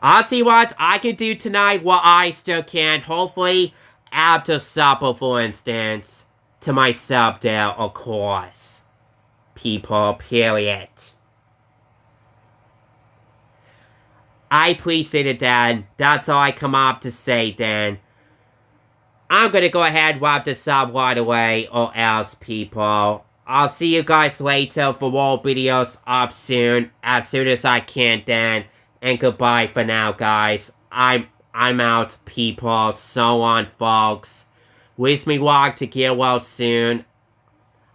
I'll see what I can do tonight while I still can. Hopefully, after supper, for instance. To myself there, of course. People, period. I appreciate it, Dan. That's all I come up to say, Dan. I'm gonna go ahead and wrap this up right away, or else, people. I'll see you guys later for more videos up soon as I can, Dan. And goodbye for now, guys. I'm out, people. So on, folks. Wish me luck to get well soon.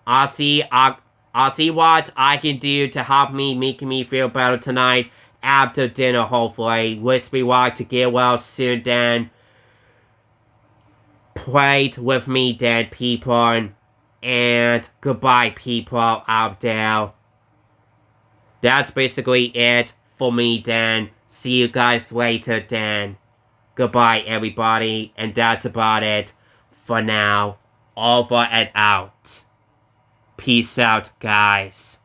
I'll see what I can do to help me make me feel better tonight after dinner, hopefully. Wish me luck to get well soon, then. Pray with me, then, people. And goodbye, people out there. That's basically it for me, then. See you guys later, then. Goodbye, everybody. And that's about it for now. Over and out. Peace out, guys.